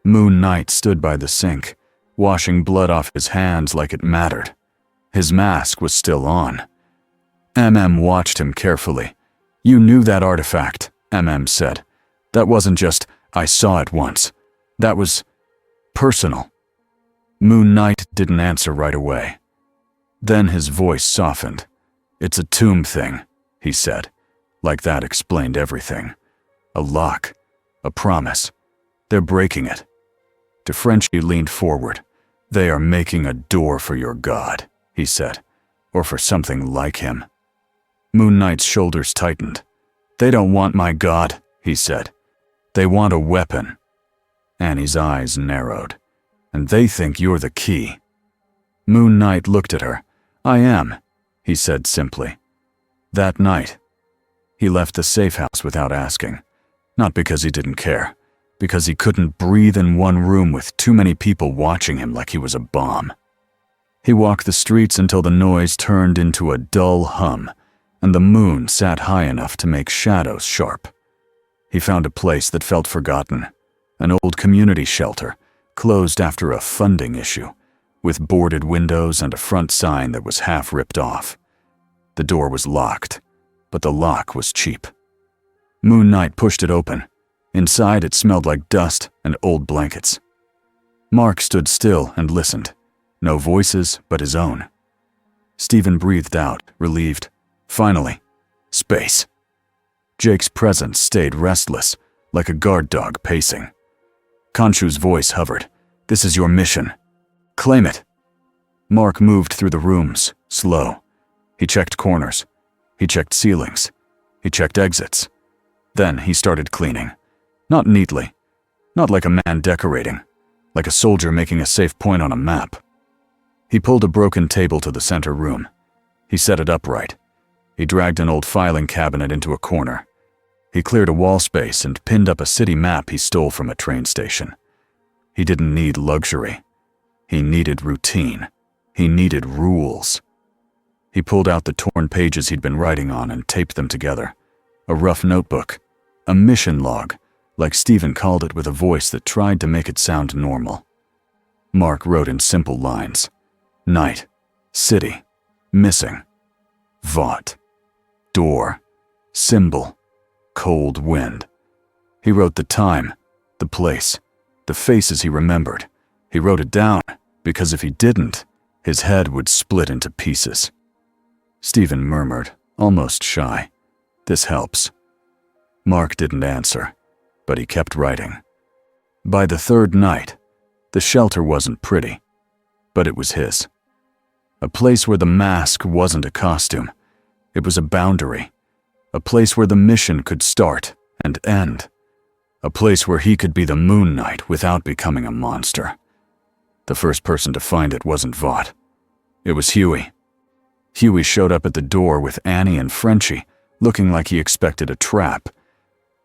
Moon Knight stood by the sink, washing blood off his hands like it mattered. His mask was still on. MM watched him carefully. You knew that artifact, MM said. That wasn't just, I saw it once. That was personal. Moon Knight didn't answer right away. Then his voice softened. It's a tomb thing, he said. Like that explained everything. A lock. A promise. They're breaking it. DeFrenchie leaned forward. They are making a door for your god, he said. Or for something like him. Moon Knight's shoulders tightened. They don't want my god, he said. They want a weapon. Annie's eyes narrowed. And they think you're the key. Moon Knight looked at her. I am, he said simply. That night, he left the safe house without asking. Not because he didn't care, because he couldn't breathe in one room with too many people watching him like he was a bomb. He walked the streets until the noise turned into a dull hum, and the moon sat high enough to make shadows sharp. He found a place that felt forgotten, an old community shelter, closed after a funding issue, with boarded windows and a front sign that was half ripped off. The door was locked, but the lock was cheap. Moon Knight pushed it open. Inside it smelled like dust and old blankets. Mark stood still and listened. No voices but his own. Stephen breathed out, relieved. Finally, space. Jake's presence stayed restless, like a guard dog pacing. Khonshu's voice hovered. This is your mission. Claim it. Mark moved through the rooms, slow. He checked corners. He checked ceilings. He checked exits. Then he started cleaning. Not neatly. Not like a man decorating. Like a soldier making a safe point on a map. He pulled a broken table to the center room. He set it upright. He dragged an old filing cabinet into a corner. He cleared a wall space and pinned up a city map he stole from a train station. He didn't need luxury. He needed routine. He needed rules. He pulled out the torn pages he'd been writing on and taped them together. A rough notebook. A mission log, like Stephen called it with a voice that tried to make it sound normal. Mark wrote in simple lines. Night. City. Missing. Vought. Door. Symbol. Cold wind. He wrote the time, the place, the faces he remembered. He wrote it down, because if he didn't, his head would split into pieces. Stephen murmured, almost shy. This helps. Mark didn't answer, but he kept writing. By the third night, the shelter wasn't pretty, but it was his. A place where the mask wasn't a costume. It was a boundary. A place where the mission could start and end. A place where he could be the Moon Knight without becoming a monster. The first person to find it wasn't Vought. It was Huey. Huey showed up at the door with Annie and Frenchie, looking like he expected a trap.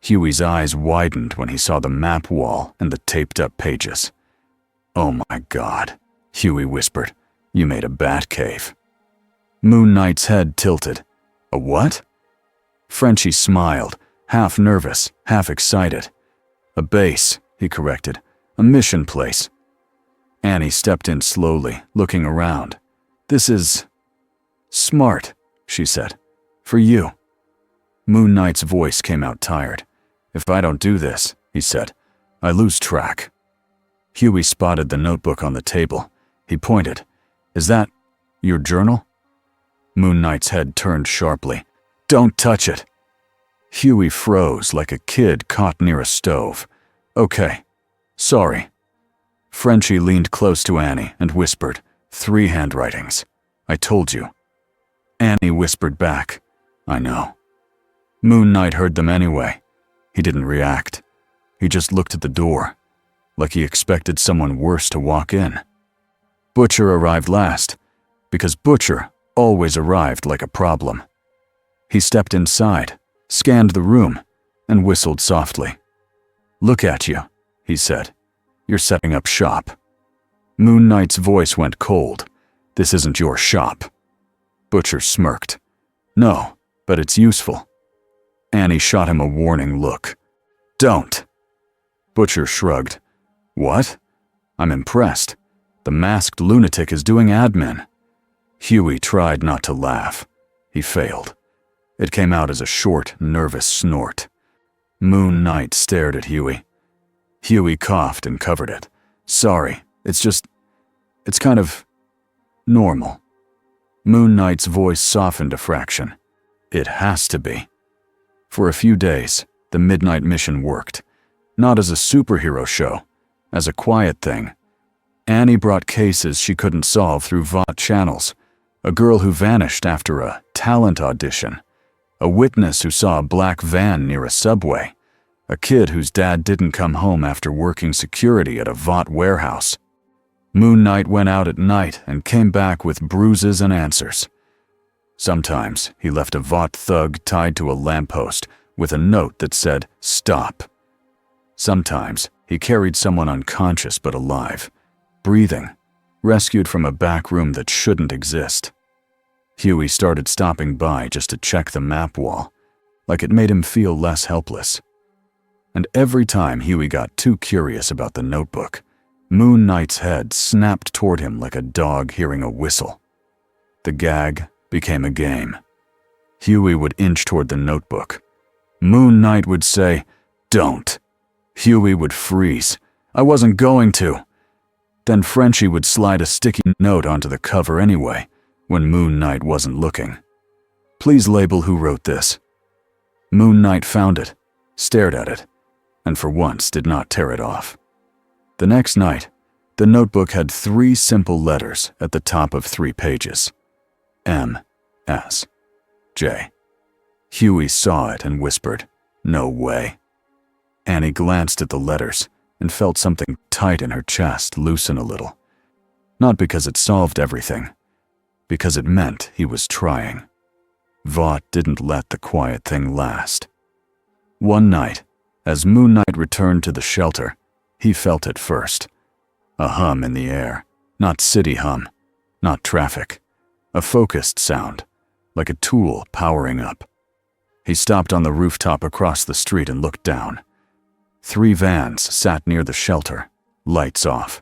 Huey's eyes widened when he saw the map wall and the taped-up pages. Oh my God, Huey whispered. You made a bat cave. Moon Knight's head tilted. A what? Frenchie smiled, half nervous, half excited. A base, he corrected. A mission place. Annie stepped in slowly, looking around. This is smart, she said. For you. Moon Knight's voice came out tired. If I don't do this, he said, I lose track. Huey spotted the notebook on the table. He pointed. Is that your journal? Moon Knight's head turned sharply. Don't touch it. Huey froze like a kid caught near a stove. "Okay. Sorry." Frenchie leaned close to Annie and whispered, "3 handwritings. I told you." Annie whispered back, "I know." Moon Knight heard them anyway. He didn't react. He just looked at the door, like he expected someone worse to walk in. Butcher arrived last, because Butcher always arrived like a problem. He stepped inside, scanned the room, and whistled softly. "Look at you," he said. "You're setting up shop." Moon Knight's voice went cold. "This isn't your shop." Butcher smirked. "No, but it's useful." Annie shot him a warning look. "Don't." Butcher shrugged. "What? I'm impressed. The masked lunatic is doing admin." Huey tried not to laugh. He failed. It came out as a short, nervous snort. Moon Knight stared at Huey. Huey coughed and covered it. "Sorry, it's kind of normal." Moon Knight's voice softened a fraction. "It has to be." For a few days, the Midnight Mission worked. Not as a superhero show, as a quiet thing. Annie brought cases she couldn't solve through VOT channels. A girl who vanished after a talent audition. A witness who saw a black van near a subway. A kid whose dad didn't come home after working security at a VOT warehouse. Moon Knight went out at night and came back with bruises and answers. Sometimes he left a VOT thug tied to a lamppost with a note that said, "Stop." Sometimes he carried someone unconscious but alive, breathing, rescued from a back room that shouldn't exist. Huey started stopping by just to check the map wall, like it made him feel less helpless. And every time Huey got too curious about the notebook, Moon Knight's head snapped toward him like a dog hearing a whistle. The gag became a game. Huey would inch toward the notebook. Moon Knight would say, "Don't." Huey would freeze. "I wasn't going to." Then Frenchie would slide a sticky note onto the cover anyway, when Moon Knight wasn't looking. "Please label who wrote this." Moon Knight found it, stared at it, and for once did not tear it off. The next night, the notebook had 3 simple letters at the top of 3 pages. M. S. J. Huey saw it and whispered, "No way." Annie glanced at the letters and felt something tight in her chest loosen a little. Not because it solved everything, because it meant he was trying. Vought didn't let the quiet thing last. One night, as Moon Knight returned to the shelter, he felt it first. A hum in the air, not city hum, not traffic. A focused sound, like a tool powering up. He stopped on the rooftop across the street and looked down. 3 vans sat near the shelter, lights off.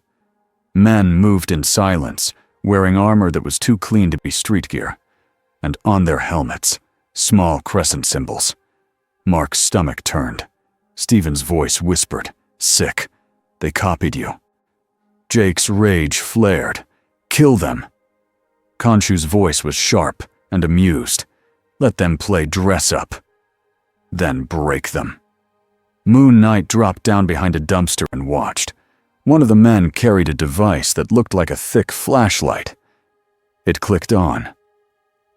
Men moved in silence, wearing armor that was too clean to be street gear. And on their helmets, small crescent symbols. Mark's stomach turned. Steven's voice whispered, "Sick. They copied you." Jake's rage flared. "Kill them." Khonshu's voice was sharp and amused. "Let them play dress-up. Then break them." Moon Knight dropped down behind a dumpster and watched. One of the men carried a device that looked like a thick flashlight. It clicked on.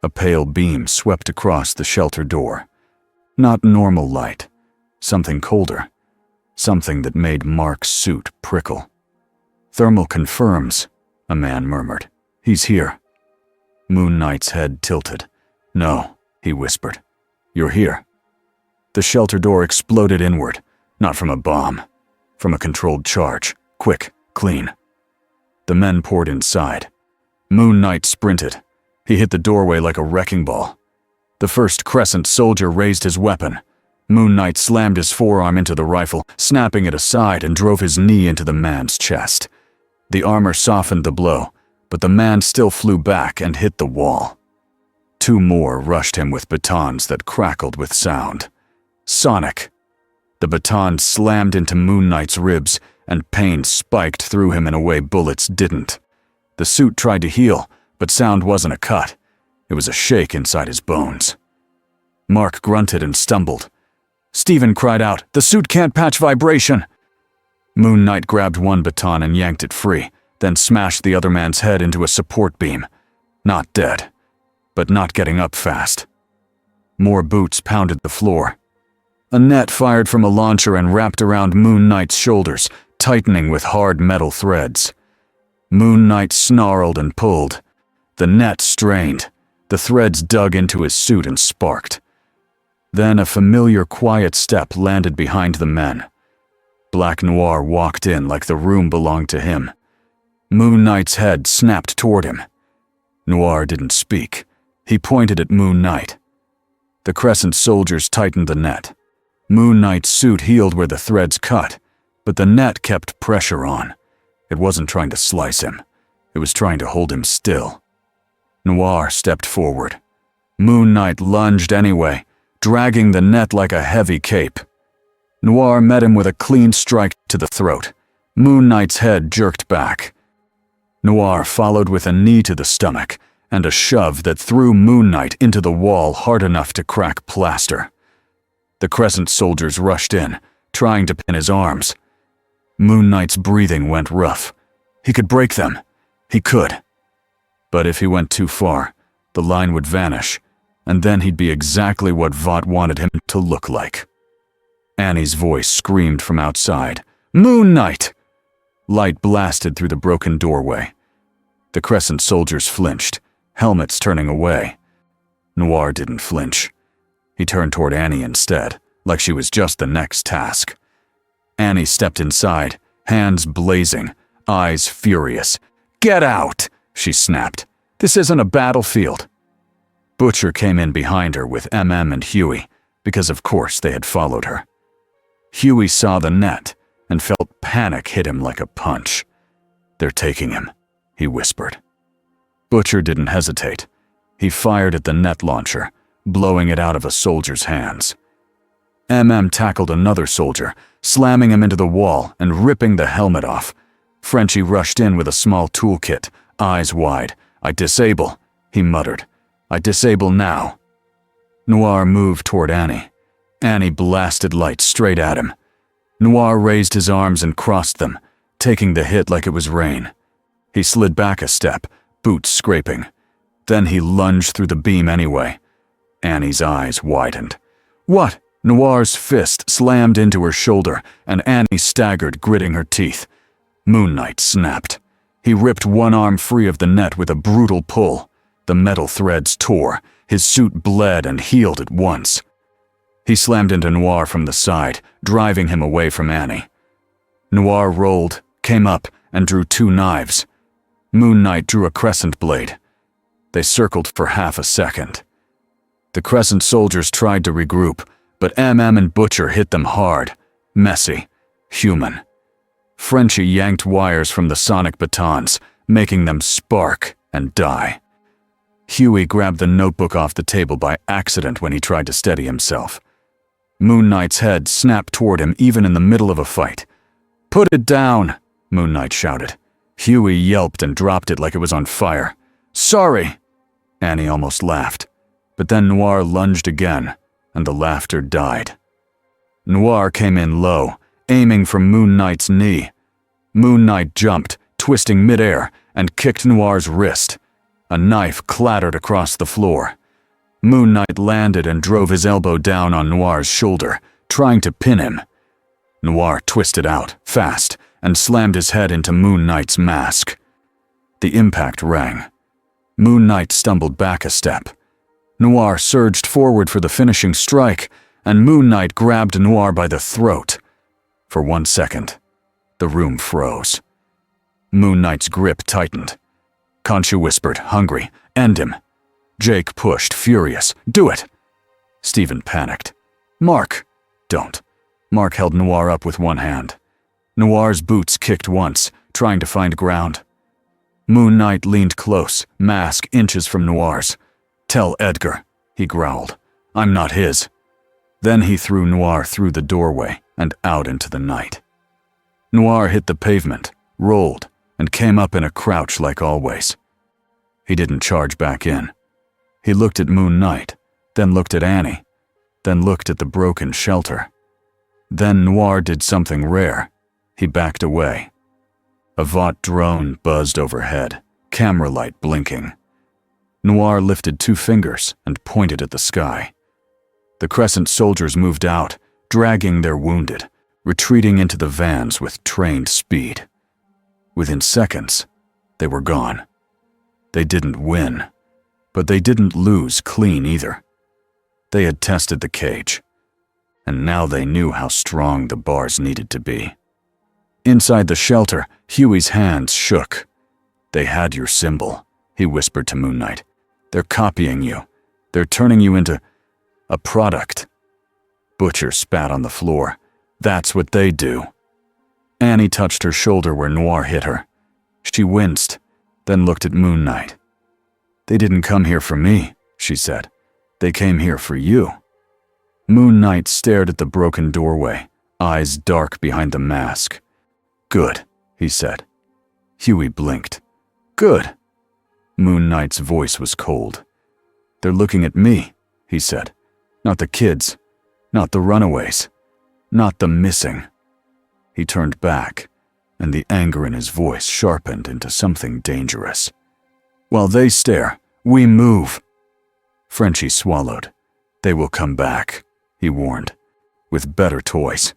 A pale beam swept across the shelter door. Not normal light. Something colder. Something that made Mark's suit prickle. "Thermal confirms," a man murmured. "He's here." Moon Knight's head tilted. "No," he whispered. "You're here." The shelter door exploded inward, not from a bomb, from a controlled charge. Quick, clean. The men poured inside. Moon Knight sprinted. He hit the doorway like a wrecking ball. The first Crescent soldier raised his weapon. Moon Knight slammed his forearm into the rifle, snapping it aside, and drove his knee into the man's chest. The armor softened the blow, but the man still flew back and hit the wall. 2 more rushed him with batons that crackled with sound. Sonic. The baton slammed into Moon Knight's ribs, and pain spiked through him in a way bullets didn't. The suit tried to heal, but sound wasn't a cut. It was a shake inside his bones. Mark grunted and stumbled. Stephen cried out, "The suit can't patch vibration!" Moon Knight grabbed one baton and yanked it free, then smashed the other man's head into a support beam. Not dead, but not getting up fast. More boots pounded the floor. A net fired from a launcher and wrapped around Moon Knight's shoulders, tightening with hard metal threads. Moon Knight snarled and pulled. The net strained. The threads dug into his suit and sparked. Then a familiar quiet step landed behind the men. Black Noir walked in like the room belonged to him. Moon Knight's head snapped toward him. Noir didn't speak. He pointed at Moon Knight. The Crescent soldiers tightened the net. Moon Knight's suit healed where the threads cut, but the net kept pressure on. It wasn't trying to slice him. It was trying to hold him still. Noir stepped forward. Moon Knight lunged anyway, dragging the net like a heavy cape. Noir met him with a clean strike to the throat. Moon Knight's head jerked back. Noir followed with a knee to the stomach and a shove that threw Moon Knight into the wall hard enough to crack plaster. The Crescent soldiers rushed in, trying to pin his arms. Moon Knight's breathing went rough. He could break them. He could. But if he went too far, the line would vanish, and then he'd be exactly what Vought wanted him to look like. Annie's voice screamed from outside, "Moon Knight!" Light blasted through the broken doorway. The Crescent soldiers flinched, helmets turning away. Noir didn't flinch. He turned toward Annie instead, like she was just the next task. Annie stepped inside, hands blazing, eyes furious. "Get out!" she snapped. "This isn't a battlefield." Butcher came in behind her with MM and Huey, because of course they had followed her. Huey saw the net and felt panic hit him like a punch. "They're taking him," he whispered. Butcher didn't hesitate. He fired at the net launcher, blowing it out of a soldier's hands. MM tackled another soldier, slamming him into the wall and ripping the helmet off. Frenchie rushed in with a small toolkit, eyes wide. "I disable," he muttered. "I disable now." Noir moved toward Annie. Annie blasted light straight at him. Noir raised his arms and crossed them, taking the hit like it was rain. He slid back a step, boots scraping. Then he lunged through the beam anyway. Annie's eyes widened. "What?" Noir's fist slammed into her shoulder, and Annie staggered, gritting her teeth. Moon Knight snapped. He ripped one arm free of the net with a brutal pull. The metal threads tore. His suit bled and healed at once. He slammed into Noir from the side, driving him away from Annie. Noir rolled, came up, and drew two knives. Moon Knight drew a crescent blade. They circled for half a second. The Crescent soldiers tried to regroup, but MM and Butcher hit them hard, messy, human. Frenchie yanked wires from the sonic batons, making them spark and die. Huey grabbed the notebook off the table by accident when he tried to steady himself. Moon Knight's head snapped toward him even in the middle of a fight. "Put it down," Moon Knight shouted. Huey yelped and dropped it like it was on fire. "Sorry," Annie almost laughed. But then Noir lunged again, and the laughter died. Noir came in low, aiming for Moon Knight's knee. Moon Knight jumped, twisting midair, and kicked Noir's wrist. A knife clattered across the floor. Moon Knight landed and drove his elbow down on Noir's shoulder, trying to pin him. Noir twisted out, fast, and slammed his head into Moon Knight's mask. The impact rang. Moon Knight stumbled back a step. Noir surged forward for the finishing strike, and Moon Knight grabbed Noir by the throat. For 1 second, the room froze. Moon Knight's grip tightened. Khonshu whispered, hungry, "End him." Jake pushed, furious, "Do it." Stephen panicked. "Mark." "Don't." Mark held Noir up with one hand. Noir's boots kicked once, trying to find ground. Moon Knight leaned close, mask inches from Noir's. "Tell Edgar," he growled. "I'm not his." Then he threw Noir through the doorway and out into the night. Noir hit the pavement, rolled, and came up in a crouch like always. He didn't charge back in. He looked at Moon Knight, then looked at Annie. then looked at the broken shelter. Then Noir did something rare. He backed away. A Vought drone buzzed overhead, camera light blinking. Noir lifted 2 fingers and pointed at the sky. The Crescent soldiers moved out, dragging their wounded, retreating into the vans with trained speed. Within seconds, they were gone. They didn't win, but they didn't lose clean either. They had tested the cage, and now they knew how strong the bars needed to be. Inside the shelter, Huey's hands shook. "They had your symbol," he whispered to Moon Knight. "They're copying you. They're turning you into a product." Butcher spat on the floor. "That's what they do." Annie touched her shoulder where Noir hit her. She winced, then looked at Moon Knight. "They didn't come here for me," she said. "They came here for you." Moon Knight stared at the broken doorway, eyes dark behind the mask. "Good," he said. Huey blinked. "Good." Moon Knight's voice was cold. "They're looking at me," he said. "Not the kids, not the runaways, not the missing." He turned back, and the anger in his voice sharpened into something dangerous. "While they stare, we move." Frenchie swallowed. "They will come back," he warned, "with better toys."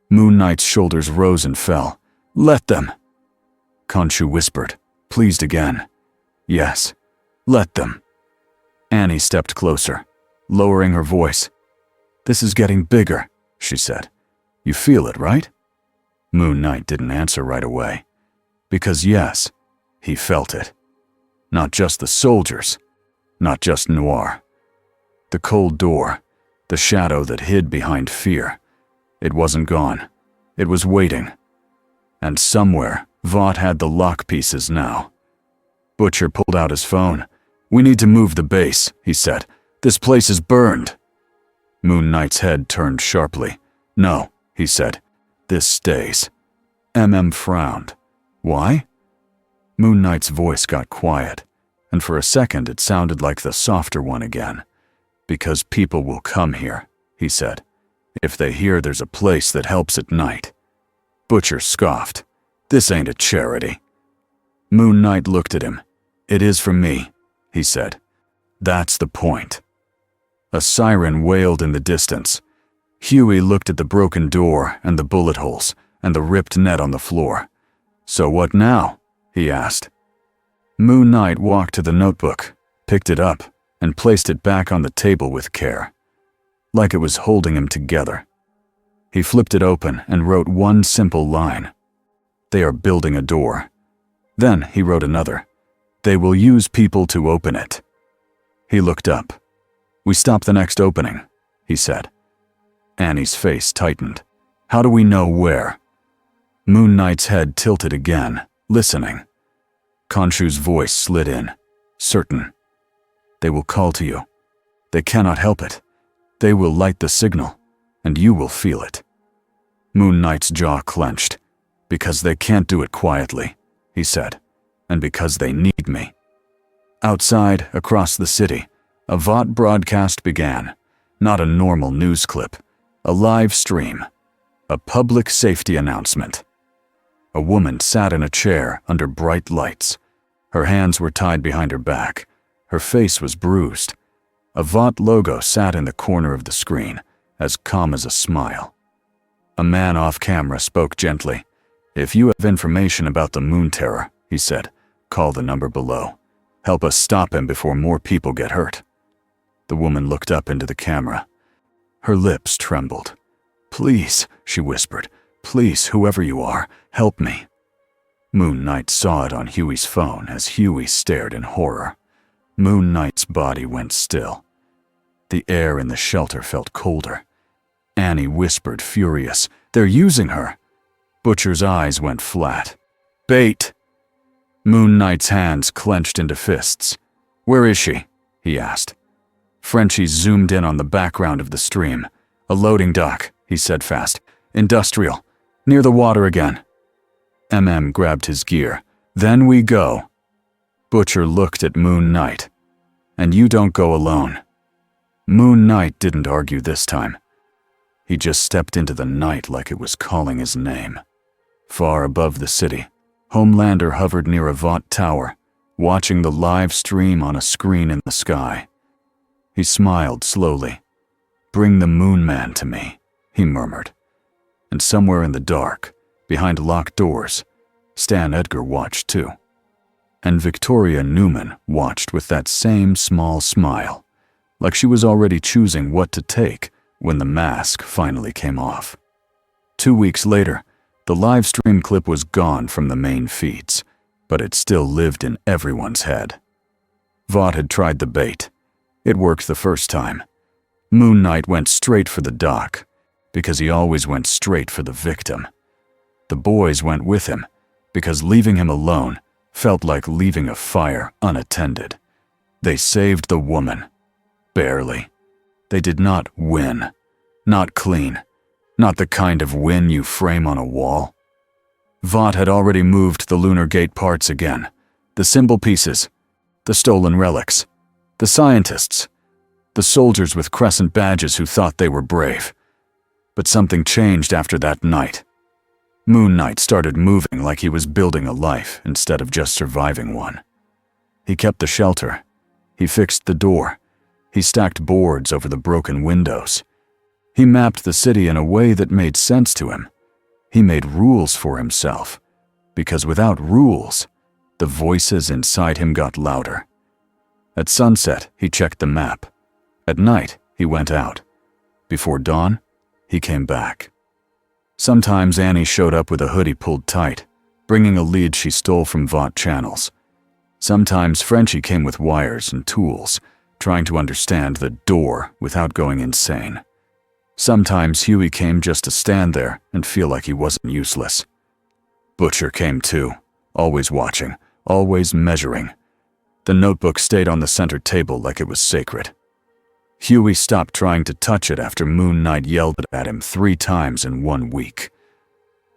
Moon Knight's shoulders rose and fell. "Let them." Khonshu whispered, pleased again. "Yes, let them." Annie stepped closer, lowering her voice. "This is getting bigger," she said. "You feel it, right?" Moon Knight didn't answer right away. Because yes, he felt it. Not just the soldiers, not just Noir. The cold door, the shadow that hid behind fear. It wasn't gone. It was waiting. And somewhere, Vought had the lock pieces now. Butcher pulled out his phone. "We need to move the base," he said. "This place is burned." Moon Knight's head turned sharply. "No," he said. "This stays." Frowned. "Why?" Moon Knight's voice got quiet, and for a second it sounded like the softer one again. "Because people will come here," he said, "if they hear there's a place that helps at night." Butcher scoffed. "This ain't a charity." Moon Knight looked at him. "It is for me," he said. "That's the point." A siren wailed in the distance. Huey looked at the broken door and the bullet holes and the ripped net on the floor. "So what now?" he asked. Moon Knight walked to the notebook, picked it up, and placed it back on the table with care, like it was holding him together. He flipped it open and wrote one simple line. "They are building a door." Then he wrote another. "They will use people to open it." He looked up. "We stop the next opening," he said. Annie's face tightened. "How do we know where?" Moon Knight's head tilted again, listening. Khonshu's voice slid in. "Certain. They will call to you. They cannot help it. They will light the signal, and you will feel it." Moon Knight's jaw clenched. "Because they can't do it quietly," he said, "and because they need me." Outside, across the city, a Vought broadcast began. Not a normal news clip. A live stream. A public safety announcement. A woman sat in a chair under bright lights. Her hands were tied behind her back. Her face was bruised. A Vought logo sat in the corner of the screen, as calm as a smile. A man off camera spoke gently. "If you have information about the Moon Terror," he said, "call the number below. Help us stop him before more people get hurt." The woman looked up into the camera. Her lips trembled. "Please," she whispered. "Please, whoever you are, help me." Moon Knight saw it on Huey's phone as Huey stared in horror. Moon Knight's body went still. The air in the shelter felt colder. Annie whispered, furious, "They're using her." Butcher's eyes went flat. "Bait!" Moon Knight's hands clenched into fists. "Where is she?" he asked. Frenchie zoomed in on the background of the stream. "A loading dock," he said fast. "Industrial. Near the water again." Grabbed his gear. "Then we go." Butcher looked at Moon Knight. "And you don't go alone." Moon Knight didn't argue this time. He just stepped into the night like it was calling his name. Far above the city, Homelander hovered near a Vought tower, watching the live stream on a screen in the sky. He smiled slowly. "Bring the Moon Man to me," he murmured. And somewhere in the dark, behind locked doors, Stan Edgar watched too. And Victoria Newman watched with that same small smile, like she was already choosing what to take when the mask finally came off. 2 weeks later, the live stream clip was gone from the main feeds, but it still lived in everyone's head. Vought had tried the bait. It worked the first time. Moon Knight went straight for the doc, because he always went straight for the victim. The boys went with him, because leaving him alone felt like leaving a fire unattended. They saved the woman. Barely. They did not win. Not clean. Not the kind of win you frame on a wall. Vought had already moved the Lunar Gate parts again. The symbol pieces. The stolen relics. The scientists. The soldiers with crescent badges who thought they were brave. But something changed after that night. Moon Knight started moving like he was building a life instead of just surviving one. He kept the shelter. He fixed the door. He stacked boards over the broken windows. He mapped the city in a way that made sense to him. He made rules for himself, because without rules, the voices inside him got louder. At sunset, he checked the map. At night, he went out. Before dawn, he came back. Sometimes Annie showed up with a hoodie pulled tight, bringing a lead she stole from Vought channels. Sometimes Frenchie came with wires and tools, trying to understand the door without going insane. Sometimes Huey came just to stand there and feel like he wasn't useless. Butcher came too, always watching, always measuring. The notebook stayed on the center table like it was sacred. Huey stopped trying to touch it after Moon Knight yelled at him 3 times in 1 week.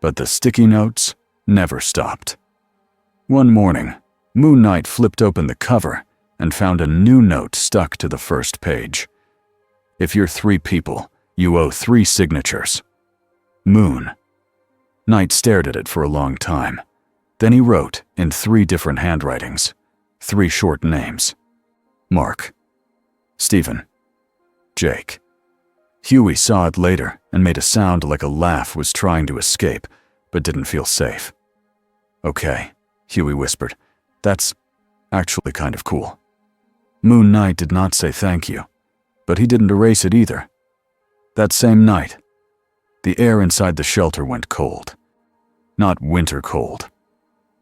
But the sticky notes never stopped. One morning, Moon Knight flipped open the cover and found a new note stuck to the first page. "If you're 3 people, you owe 3 signatures. Moon." Knight stared at it for a long time. Then he wrote, in 3 different handwritings, 3 short names. Mark. Stephen. Jake. Huey saw it later and made a sound like a laugh was trying to escape, but didn't feel safe. "Okay," Huey whispered. "That's actually kind of cool." Moon Knight did not say thank you, but he didn't erase it either. That same night, the air inside the shelter went cold. Not winter cold.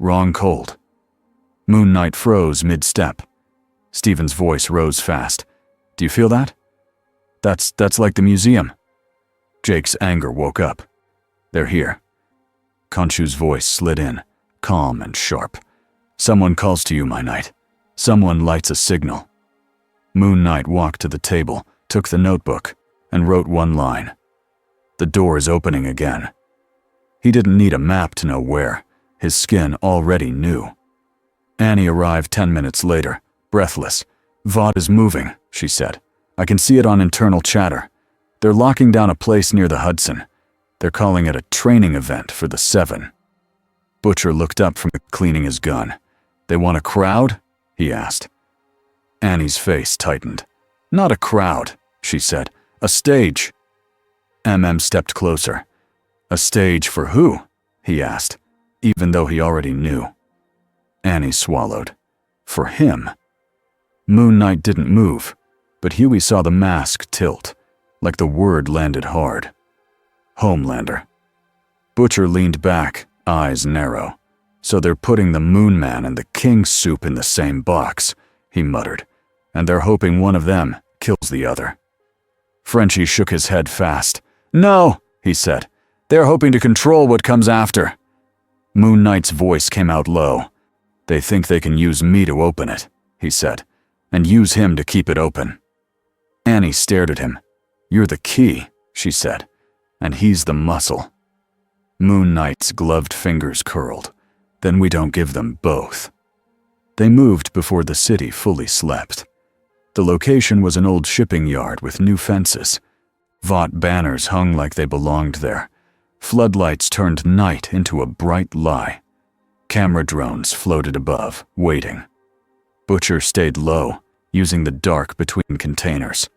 Wrong cold. Moon Knight froze mid-step. Stephen's voice rose fast. "Do you feel that? That's like the museum." Jake's anger woke up. "They're here." Khonshu's voice slid in, calm and sharp. "Someone calls to you, my knight. Someone lights a signal." Moon Knight walked to the table, took the notebook, and wrote 1 line. "The door is opening again." He didn't need a map to know where. His skin already knew. Annie arrived 10 minutes later, breathless. "Vought is moving," she said. "I can see it on internal chatter. They're locking down a place near the Hudson. They're calling it a training event for the 7. Butcher looked up from cleaning his gun. "They want a crowd?" he asked. Annie's face tightened. "Not a crowd," she said. "A stage." Stepped closer. "A stage for who?" he asked, even though he already knew. Annie swallowed. "For him." Moon Knight didn't move, but Huey saw the mask tilt, like the word landed hard. Homelander. Butcher leaned back, eyes narrow. "So they're putting the Moon Man and the King Soup in the same box," he muttered, "and they're hoping one of them kills the other." Frenchie shook his head fast. "No," he said. "They're hoping to control what comes after." Moon Knight's voice came out low. "They think they can use me to open it," he said, "and use him to keep it open." Annie stared at him. "You're the key," she said, "and he's the muscle." Moon Knight's gloved fingers curled. "Then we don't give them both." They moved before the city fully slept. The location was an old shipping yard with new fences. Vought banners hung like they belonged there. Floodlights turned night into a bright lie. Camera drones floated above, waiting. Butcher stayed low, using the dark between containers.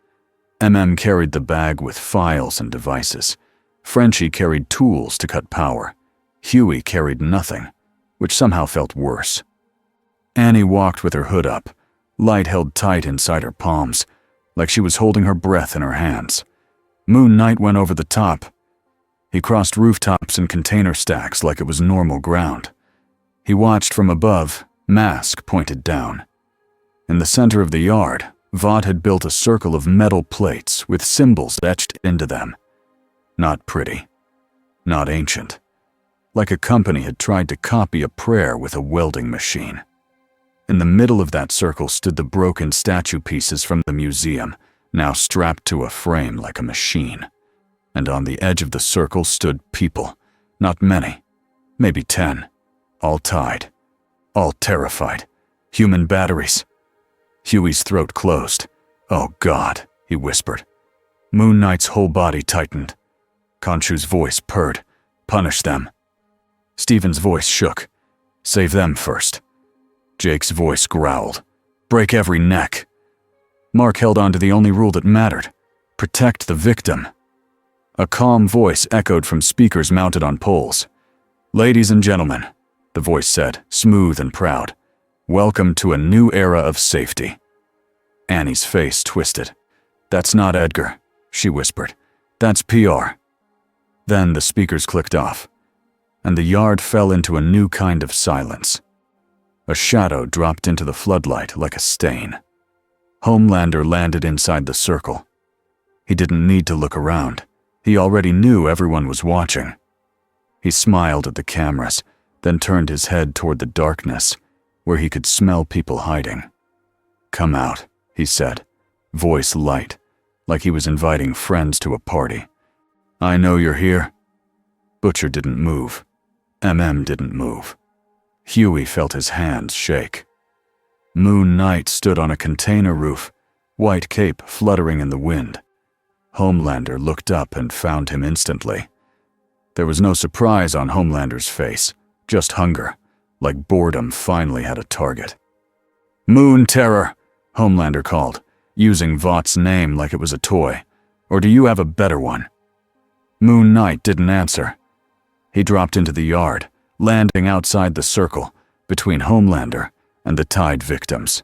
Carried the bag with files and devices. Frenchie carried tools to cut power. Huey carried nothing, which somehow felt worse. Annie walked with her hood up, light held tight inside her palms, like she was holding her breath in her hands. Moon Knight went over the top. He crossed rooftops and container stacks like it was normal ground. He watched from above, mask pointed down. In the center of the yard, Vought had built a circle of metal plates with symbols etched into them. Not pretty. Not ancient. Like a company had tried to copy a prayer with a welding machine. In the middle of that circle stood the broken statue pieces from the museum, now strapped to a frame like a machine. And on the edge of the circle stood people. Not many. Maybe 10. All tied. All terrified. Human batteries. Huey's throat closed. "Oh God," he whispered. Moon Knight's whole body tightened. Khonshu's voice purred. "Punish them." Stephen's voice shook. "Save them first." Jake's voice growled. "Break every neck." Mark held on to the only rule that mattered. Protect the victim. A calm voice echoed from speakers mounted on poles. "Ladies and gentlemen," the voice said, smooth and proud. "Welcome to a new era of safety." Annie's face twisted. "That's not Edgar," she whispered. "That's PR." Then the speakers clicked off, and the yard fell into a new kind of silence. A shadow dropped into the floodlight like a stain. Homelander landed inside the circle. He didn't need to look around. He already knew everyone was watching. He smiled at the cameras, then turned his head toward the darkness, where he could smell people hiding. "Come out," he said, voice light, like he was inviting friends to a party. "I know you're here." Butcher didn't move. Didn't move. Huey felt his hands shake. Moon Knight stood on a container roof, white cape fluttering in the wind. Homelander looked up and found him instantly. There was no surprise on Homelander's face, just hunger, like boredom finally had a target. "Moon Terror," Homelander called, using Vought's name like it was a toy. "Or do you have a better one?" Moon Knight didn't answer. He dropped into the yard, landing outside the circle, between Homelander and the tied victims.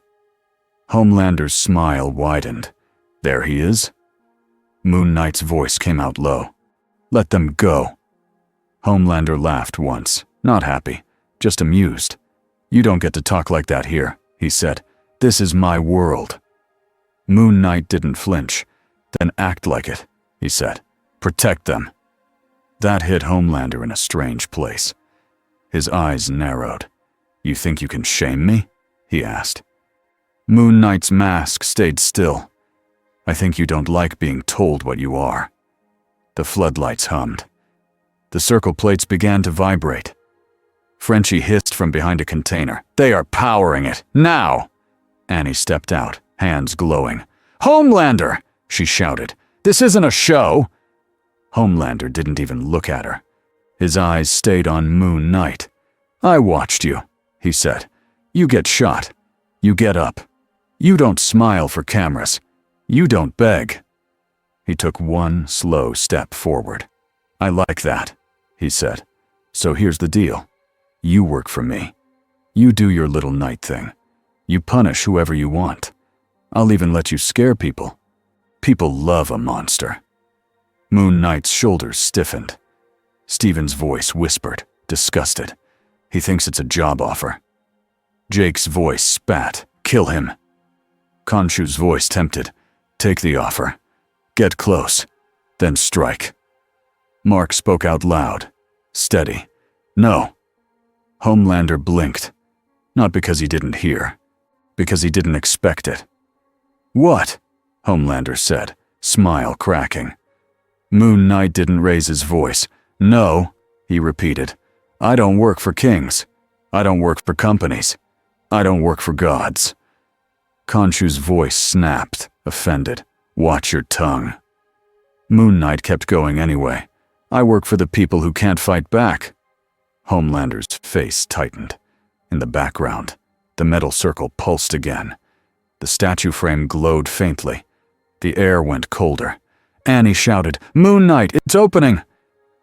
Homelander's smile widened. "There he is." Moon Knight's voice came out low. "Let them go." Homelander laughed once, not happy, just amused. "You don't get to talk like that here," he said. "This is my world." Moon Knight didn't flinch. "Then act like it," he said. "Protect them." That hit Homelander in a strange place. His eyes narrowed. "You think you can shame me?" he asked. Moon Knight's mask stayed still. "I think you don't like being told what you are." The floodlights hummed. The circle plates began to vibrate. Frenchie hissed from behind a container. "They are powering it, now!" Annie stepped out, hands glowing. "Homelander!" she shouted. "This isn't a show!" Homelander didn't even look at her. His eyes stayed on Moon Knight. "I watched you," he said. "You get shot. You get up. You don't smile for cameras. You don't beg." He took one slow step forward. "I like that," he said. "So here's the deal. You work for me. You do your little Knight thing. You punish whoever you want. I'll even let you scare people. People love a monster." Moon Knight's shoulders stiffened. Stephen's voice whispered, disgusted. "He thinks it's a job offer." Jake's voice spat. "Kill him." Khonshu's voice tempted. "Take the offer. Get close. Then strike." Mark spoke out loud. Steady. "No." Homelander blinked. Not because he didn't hear. Because he didn't expect it. "What?" Homelander said, smile cracking. Moon Knight didn't raise his voice. "No," he repeated. "I don't work for kings. I don't work for companies. I don't work for gods." Khonshu's voice snapped, offended. "Watch your tongue." Moon Knight kept going anyway. "I work for the people who can't fight back." Homelander's face tightened. In the background, the metal circle pulsed again. The statue frame glowed faintly. The air went colder. Annie shouted, "Moon Knight, it's opening!"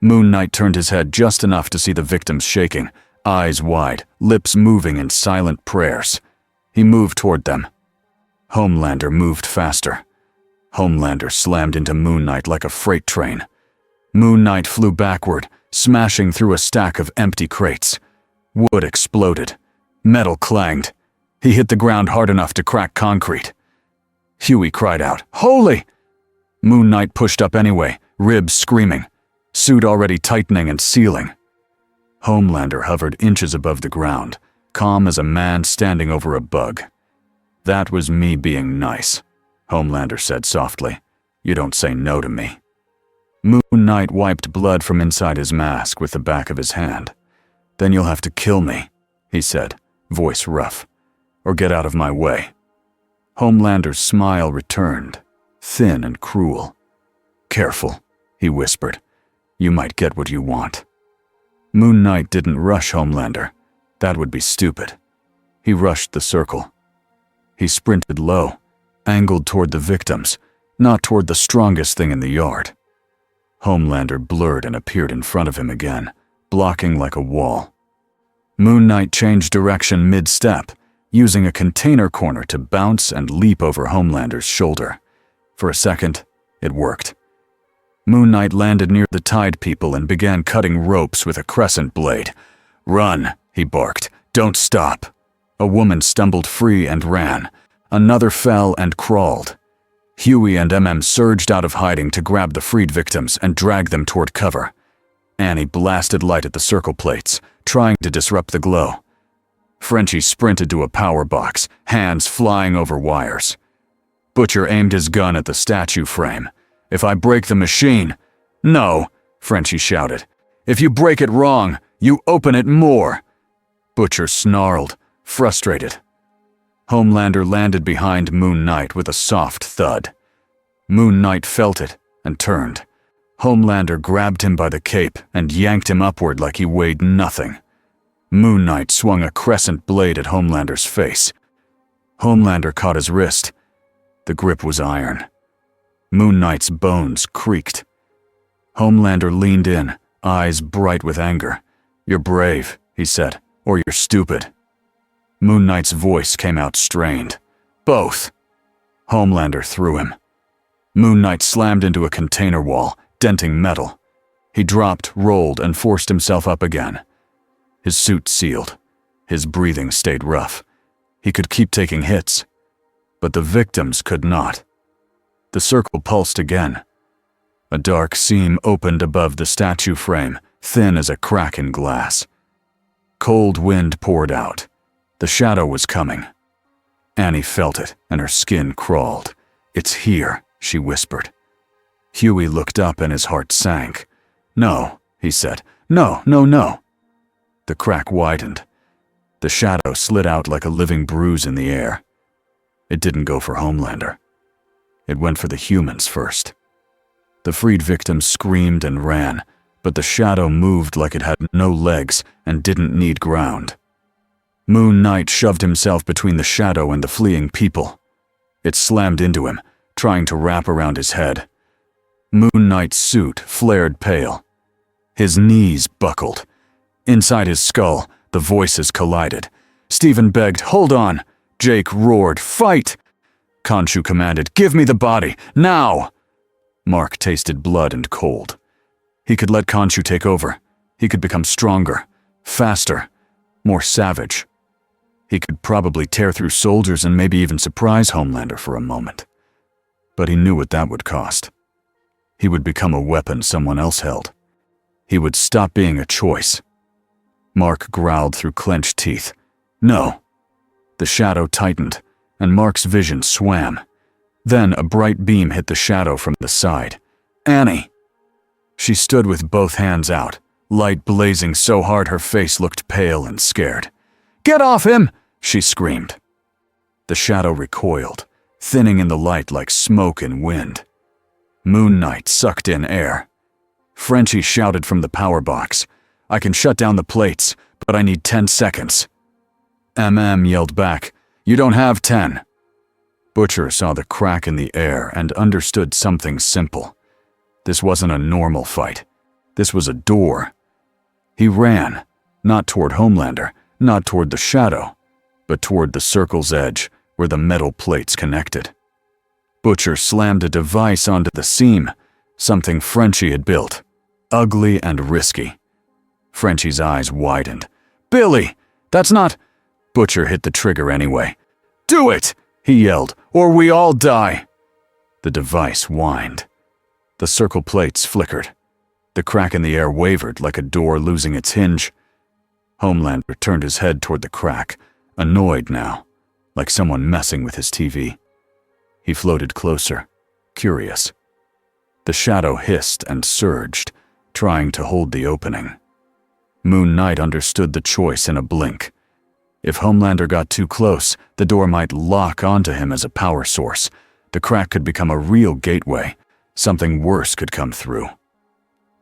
Moon Knight turned his head just enough to see the victims shaking, eyes wide, lips moving in silent prayers. He moved toward them. Homelander moved faster. Homelander slammed into Moon Knight like a freight train. Moon Knight flew backward, smashing through a stack of empty crates. Wood exploded. Metal clanged. He hit the ground hard enough to crack concrete. Huey cried out, "Holy!" Moon Knight pushed up anyway, ribs screaming, suit already tightening and sealing. Homelander hovered inches above the ground, calm as a man standing over a bug. "That was me being nice," Homelander said softly. "You don't say no to me." Moon Knight wiped blood from inside his mask with the back of his hand. "Then you'll have to kill me," he said, voice rough, "or get out of my way." Homelander's smile returned, thin and cruel. "Careful," he whispered. "You might get what you want." Moon Knight didn't rush Homelander. That would be stupid. He rushed the circle. He sprinted low, angled toward the victims, not toward the strongest thing in the yard. Homelander blurred and appeared in front of him again, blocking like a wall. Moon Knight changed direction mid-step, using a container corner to bounce and leap over Homelander's shoulder. For a second, it worked. Moon Knight landed near the Tide people and began cutting ropes with a crescent blade. "Run," he barked. "Don't stop." A woman stumbled free and ran. Another fell and crawled. Huey and MM surged out of hiding to grab the freed victims and drag them toward cover. Annie blasted light at the circle plates, trying to disrupt the glow. Frenchie sprinted to a power box, hands flying over wires. Butcher aimed his gun at the statue frame. "If I break the machine—" "No," Frenchie shouted. "If you break it wrong, you open it more." Butcher snarled, frustrated. Homelander landed behind Moon Knight with a soft thud. Moon Knight felt it and turned. Homelander grabbed him by the cape and yanked him upward like he weighed nothing. Moon Knight swung a crescent blade at Homelander's face. Homelander caught his wrist. The grip was iron. Moon Knight's bones creaked. Homelander leaned in, eyes bright with anger. "You're brave," he said, "or you're stupid." Moon Knight's voice came out strained. "Both." Homelander threw him. Moon Knight slammed into a container wall, denting metal. He dropped, rolled, and forced himself up again. His suit sealed. His breathing stayed rough. He could keep taking hits, but the victims could not. The circle pulsed again. A dark seam opened above the statue frame, thin as a crack in glass. Cold wind poured out. The shadow was coming. Annie felt it, and her skin crawled. "It's here," she whispered. Huey looked up and his heart sank. "No," he said. "No, no, no." The crack widened. The shadow slid out like a living bruise in the air. It didn't go for Homelander. It went for the humans first. The freed victims screamed and ran, but the shadow moved like it had no legs and didn't need ground. Moon Knight shoved himself between the shadow and the fleeing people. It slammed into him, trying to wrap around his head. Moon Knight's suit flared pale. His knees buckled. Inside his skull, the voices collided. Stephen begged, "Hold on." Jake roared, "Fight!" Khonshu commanded, "Give me the body, now!" Mark tasted blood and cold. He could let Khonshu take over. He could become stronger, faster, more savage. He could probably tear through soldiers and maybe even surprise Homelander for a moment. But he knew what that would cost. He would become a weapon someone else held. He would stop being a choice. Mark growled through clenched teeth. "No." The shadow tightened, and Mark's vision swam. Then a bright beam hit the shadow from the side. "Annie!" She stood with both hands out, light blazing so hard her face looked pale and scared. "Get off him!" she screamed. The shadow recoiled, thinning in the light like smoke in wind. Moon Knight sucked in air. Frenchie shouted from the power box, "I can shut down the plates, but I need 10 seconds." Yelled back, "You don't have 10. Butcher saw the crack in the air and understood something simple. This wasn't a normal fight. This was a door. He ran, not toward Homelander, not toward the shadow, but toward the circle's edge where the metal plates connected. Butcher slammed a device onto the seam, something Frenchie had built, ugly and risky. Frenchie's eyes widened. "Billy, that's not—" Butcher hit the trigger anyway. "Do it!" he yelled, "or we all die!" The device whined. The circle plates flickered. The crack in the air wavered like a door losing its hinge. Homelander turned his head toward the crack, annoyed now, like someone messing with his TV. He floated closer, curious. The shadow hissed and surged, trying to hold the opening. Moon Knight understood the choice in a blink. If Homelander got too close, the door might lock onto him as a power source. The crack could become a real gateway. Something worse could come through.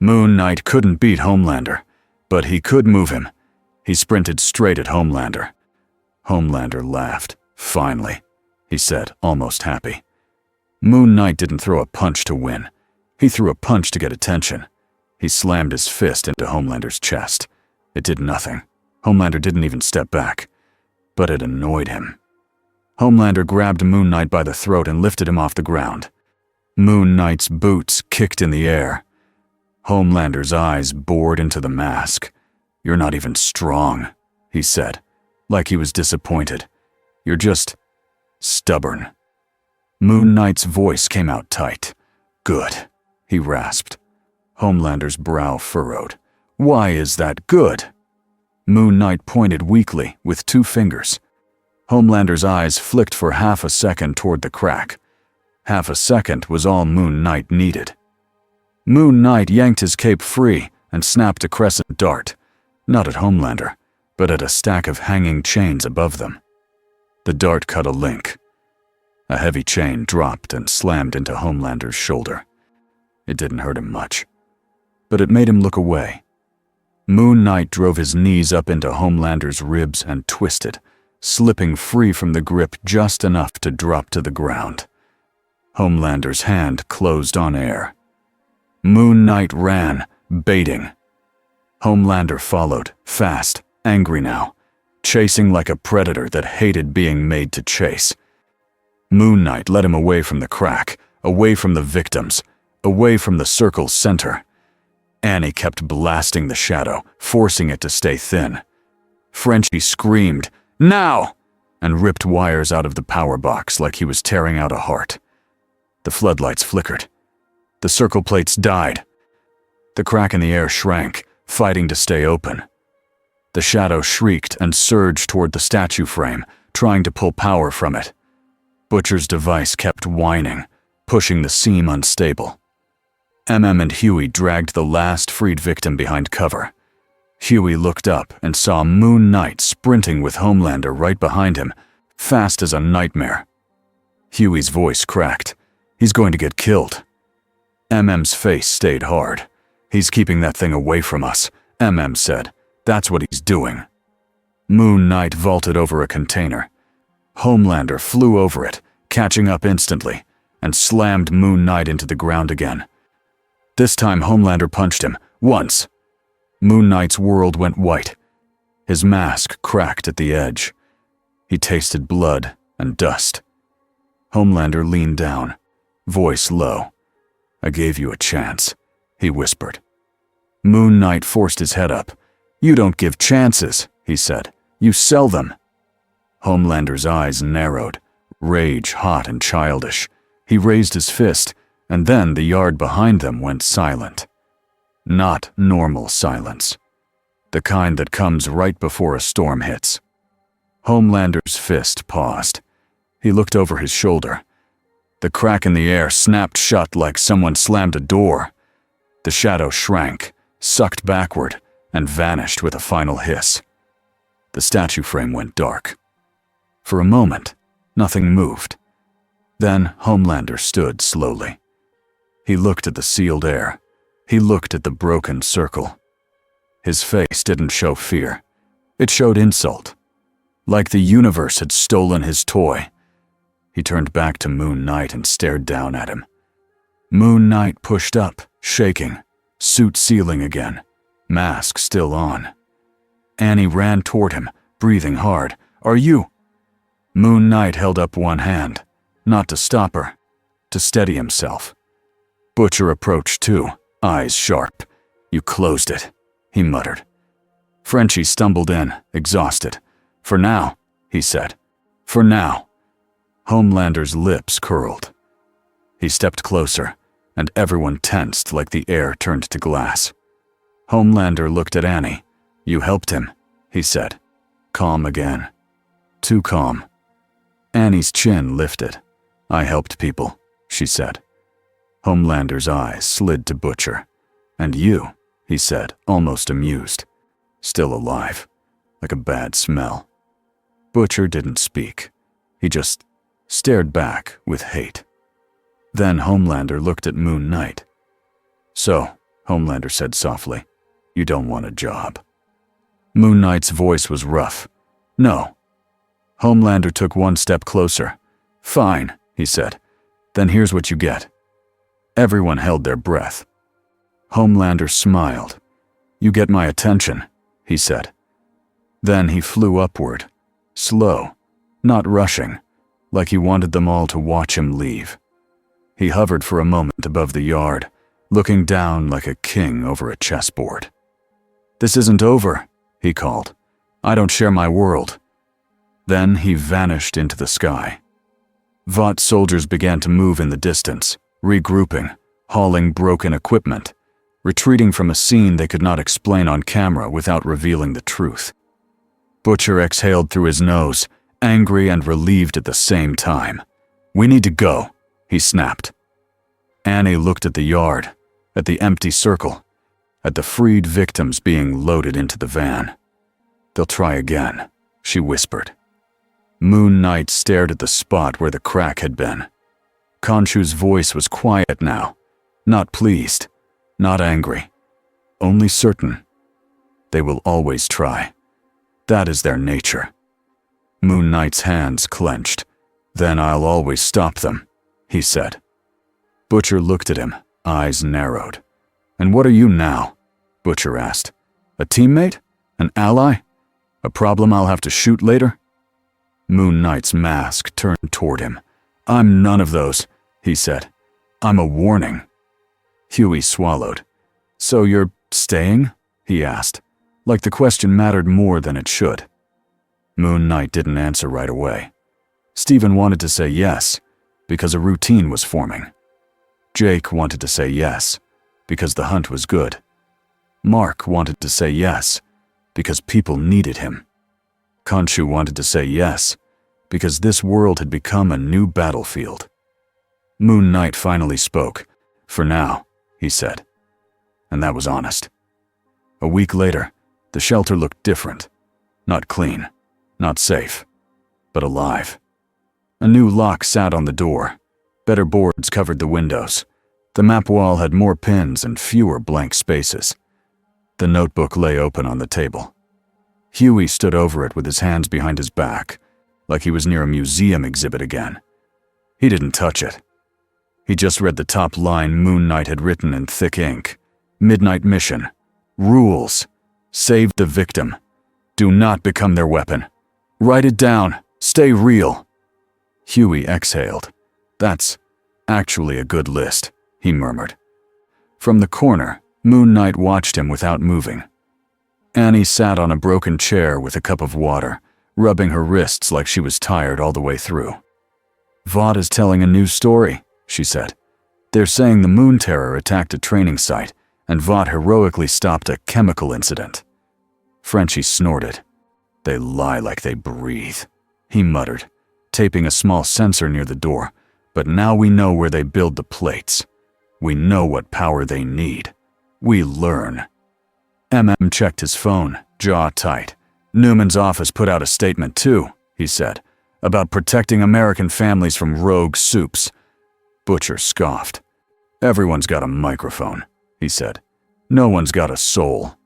Moon Knight couldn't beat Homelander, but he could move him. He sprinted straight at Homelander. Homelander laughed. "Finally," he said, almost happy. Moon Knight didn't throw a punch to win. He threw a punch to get attention. He slammed his fist into Homelander's chest. It did nothing. Homelander didn't even step back. But it annoyed him. Homelander grabbed Moon Knight by the throat and lifted him off the ground. Moon Knight's boots kicked in the air. Homelander's eyes bored into the mask. "You're not even strong," he said, like he was disappointed. "You're just stubborn." Moon Knight's voice came out tight. "Good," he rasped. Homelander's brow furrowed. "Why is that good?" Moon Knight pointed weakly with 2 fingers. Homelander's eyes flicked for half a second toward the crack. Half a second was all Moon Knight needed. Moon Knight yanked his cape free and snapped a crescent dart, not at Homelander, but at a stack of hanging chains above them. The dart cut a link. A heavy chain dropped and slammed into Homelander's shoulder. It didn't hurt him much, but it made him look away. Moon Knight drove his knees up into Homelander's ribs and twisted, slipping free from the grip just enough to drop to the ground. Homelander's hand closed on air. Moon Knight ran, baiting. Homelander followed, fast, angry now, chasing like a predator that hated being made to chase. Moon Knight led him away from the crack, away from the victims, away from the circle's center. Annie kept blasting the shadow, forcing it to stay thin. Frenchie screamed, "Now!" and ripped wires out of the power box like he was tearing out a heart. The floodlights flickered. The circle plates died. The crack in the air shrank, fighting to stay open. The shadow shrieked and surged toward the statue frame, trying to pull power from it. Butcher's device kept whining, pushing the seam unstable. and Huey dragged the last freed victim behind cover. Huey looked up and saw Moon Knight sprinting with Homelander right behind him, fast as a nightmare. Huey's voice cracked. "He's going to get killed." MM's face stayed hard. "He's keeping that thing away from us," MM said. "That's what he's doing." Moon Knight vaulted over a container. Homelander flew over it, catching up instantly, and slammed Moon Knight into the ground again. This time Homelander punched him, once. Moon Knight's world went white. His mask cracked at the edge. He tasted blood and dust. Homelander leaned down, voice low. "I gave you a chance," he whispered. Moon Knight forced his head up. "You don't give chances," he said. "You sell them." Homelander's eyes narrowed, rage hot and childish. He raised his fist, and then the yard behind them went silent. Not normal silence. The kind that comes right before a storm hits. Homelander's fist paused. He looked over his shoulder. The crack in the air snapped shut like someone slammed a door. The shadow shrank, sucked backward, and vanished with a final hiss. The statue frame went dark. For a moment, Nothing moved. Then Homelander stood slowly. He looked at the sealed air. He looked at the broken circle. His face didn't show fear. It showed insult. Like the universe had stolen his toy. He turned back to Moon Knight and stared down at him. Moon Knight pushed up, shaking, suit sealing again, mask still on. Annie ran toward him, breathing hard. "Are you?" Moon Knight held up one hand, not to stop her, to steady himself. Butcher approached too, eyes sharp. "You closed it," he muttered. Frenchie stumbled in, exhausted. "For now," he said. "For now." Homelander's lips curled. He stepped closer, and everyone tensed like the air turned to glass. Homelander looked at Annie. "You helped him," he said. Calm again. Too calm. Annie's chin lifted. "I helped people," she said. Homelander's eyes slid to Butcher. "And you," he said, almost amused. "Still alive. Like a bad smell." Butcher didn't speak. He just stared back with hate. Then Homelander looked at Moon Knight. "So," Homelander said softly, "you don't want a job." Moon Knight's voice was rough. "No." Homelander took one step closer. "Fine," he said. "Then here's what you get." Everyone held their breath. Homelander smiled. "You get my attention," he said. Then he flew upward, slow, not rushing, like he wanted them all to watch him leave. He hovered for a moment above the yard, looking down like a king over a chessboard. "This isn't over," he called. "I don't share my world." Then he vanished into the sky. Vought soldiers began to move in the distance, regrouping, hauling broken equipment, retreating from a scene they could not explain on camera without revealing the truth. Butcher exhaled through his nose, angry and relieved at the same time. "We need to go," he snapped. Annie looked at the yard, at the empty circle, at the freed victims being loaded into the van. "They'll try again," she whispered. Moon Knight stared at the spot where the crack had been. Khonshu's voice was quiet now, not pleased, not angry, only certain. They will always try. That is their nature. Moon Knight's hands clenched. "Then I'll always stop them," he said. Butcher looked at him, eyes narrowed. "And what are you now?" Butcher asked. "A teammate? An ally? A problem I'll have to shoot later?" Moon Knight's mask turned toward him. "I'm none of those," he said. "I'm a warning." Huey swallowed. "So you're staying?" he asked, like the question mattered more than it should. Moon Knight didn't answer right away. Stephen wanted to say yes, because a routine was forming. Jake wanted to say yes, because the hunt was good. Mark wanted to say yes, because people needed him. Khonshu wanted to say yes, because this world had become a new battlefield. Moon Knight finally spoke. "For now," he said. And that was honest. A week later, the shelter looked different. Not clean, not safe, but alive. A new lock sat on the door. Better boards covered the windows. The map wall had more pins and fewer blank spaces. The notebook lay open on the table. Huey stood over it with his hands behind his back, like he was near a museum exhibit again. He didn't touch it. He just read the top line Moon Knight had written in thick ink. "Midnight mission. Rules. Save the victim. Do not become their weapon. Write it down. Stay real." Huey exhaled. "That's actually a good list," he murmured. From the corner, Moon Knight watched him without moving. Annie sat on a broken chair with a cup of water, rubbing her wrists like she was tired all the way through. "Vought is telling a new story," she said. "They're saying the Moon Terror attacked a training site, and Vought heroically stopped a chemical incident." Frenchie snorted. "They lie like they breathe," he muttered, taping a small sensor near the door. "But now we know where they build the plates. We know what power they need. We learn." MM checked his phone, jaw tight. "Newman's office put out a statement too," he said. about protecting American families from rogue supes. Butcher scoffed. Everyone's got a microphone, he said. No one's got a soul.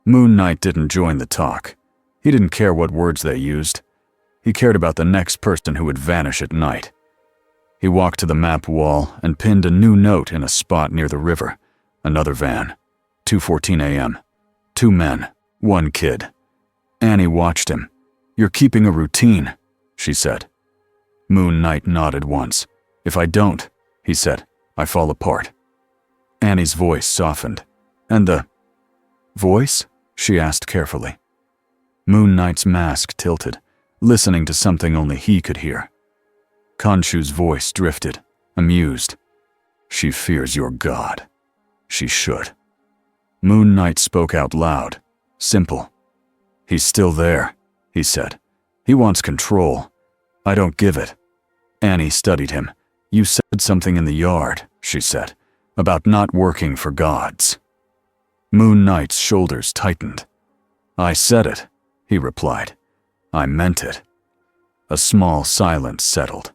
Moon Knight didn't join the talk. He didn't care what words they used. He cared about the next person who would vanish at night. He walked to the map wall and pinned a new note in a spot near the river. Another van. 2:14 a.m. 2 men, 1 kid. Annie watched him. "You're keeping a routine," she said. Moon Knight nodded once. "If I don't," he said, "I fall apart." Annie's voice softened. "And the voice?" she asked carefully. Moon Knight's mask tilted, listening to something only he could hear. Khonshu's voice drifted, amused. "She fears your god. She should." Moon Knight spoke out loud, simple. "He's still there," he said. "He wants control. I don't give it." Annie studied him. "You said something in the yard," she said, "about not working for gods." Moon Knight's shoulders tightened. "I said it," he replied. "I meant it." A small silence settled.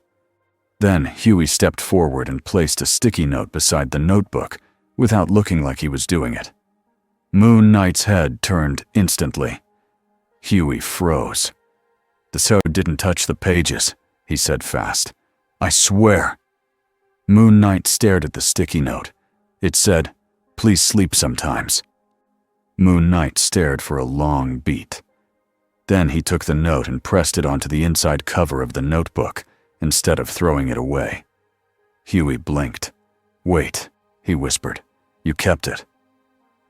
Then Huey stepped forward and placed a sticky note beside the notebook without looking like he was doing it. Moon Knight's head turned instantly. Huey froze. "The code didn't touch the pages," he said fast. "I swear." Moon Knight stared at the sticky note. It said, "Please sleep sometimes." Moon Knight stared for a long beat. Then he took the note and pressed it onto the inside cover of the notebook instead of throwing it away. Huey blinked. "Wait," he whispered. "You kept it."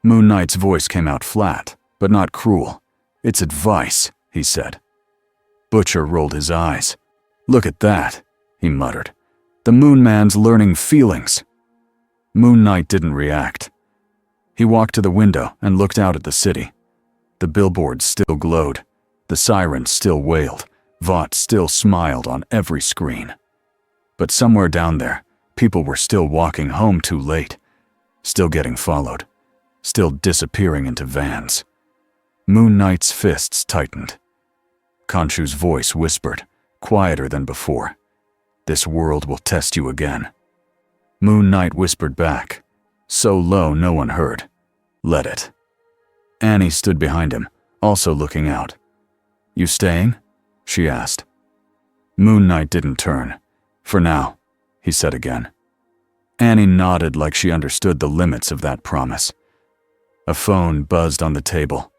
Moon Knight's voice came out flat, but not cruel. "It's advice," he said. Butcher rolled his eyes. "Look at that," he muttered. "The Moon Man's learning feelings." Moon Knight didn't react. He walked to the window and looked out at the city. The billboards still glowed. The sirens still wailed. Vought still smiled on every screen. But somewhere down there, people were still walking home too late, still getting followed, still disappearing into vans. Moon Knight's fists tightened. Khonshu's voice whispered, quieter than before. "This world will test you again." Moon Knight whispered back, so low no one heard, "Let it." Annie stood behind him, also looking out. "You staying?" she asked. Moon Knight didn't turn. "For now," he said again. Annie nodded like she understood the limits of that promise. A phone buzzed on the table.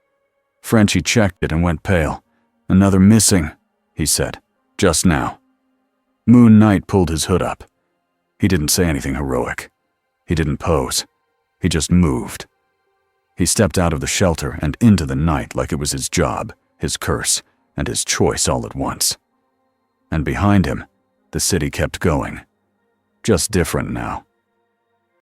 Frenchie checked it and went pale. "Another missing," he said. "Just now." Moon Knight pulled his hood up. He didn't say anything heroic. He didn't pose. He just moved. He stepped out of the shelter and into the night like it was his job, his curse, and his choice all at once. And behind him, the city kept going. Just different now.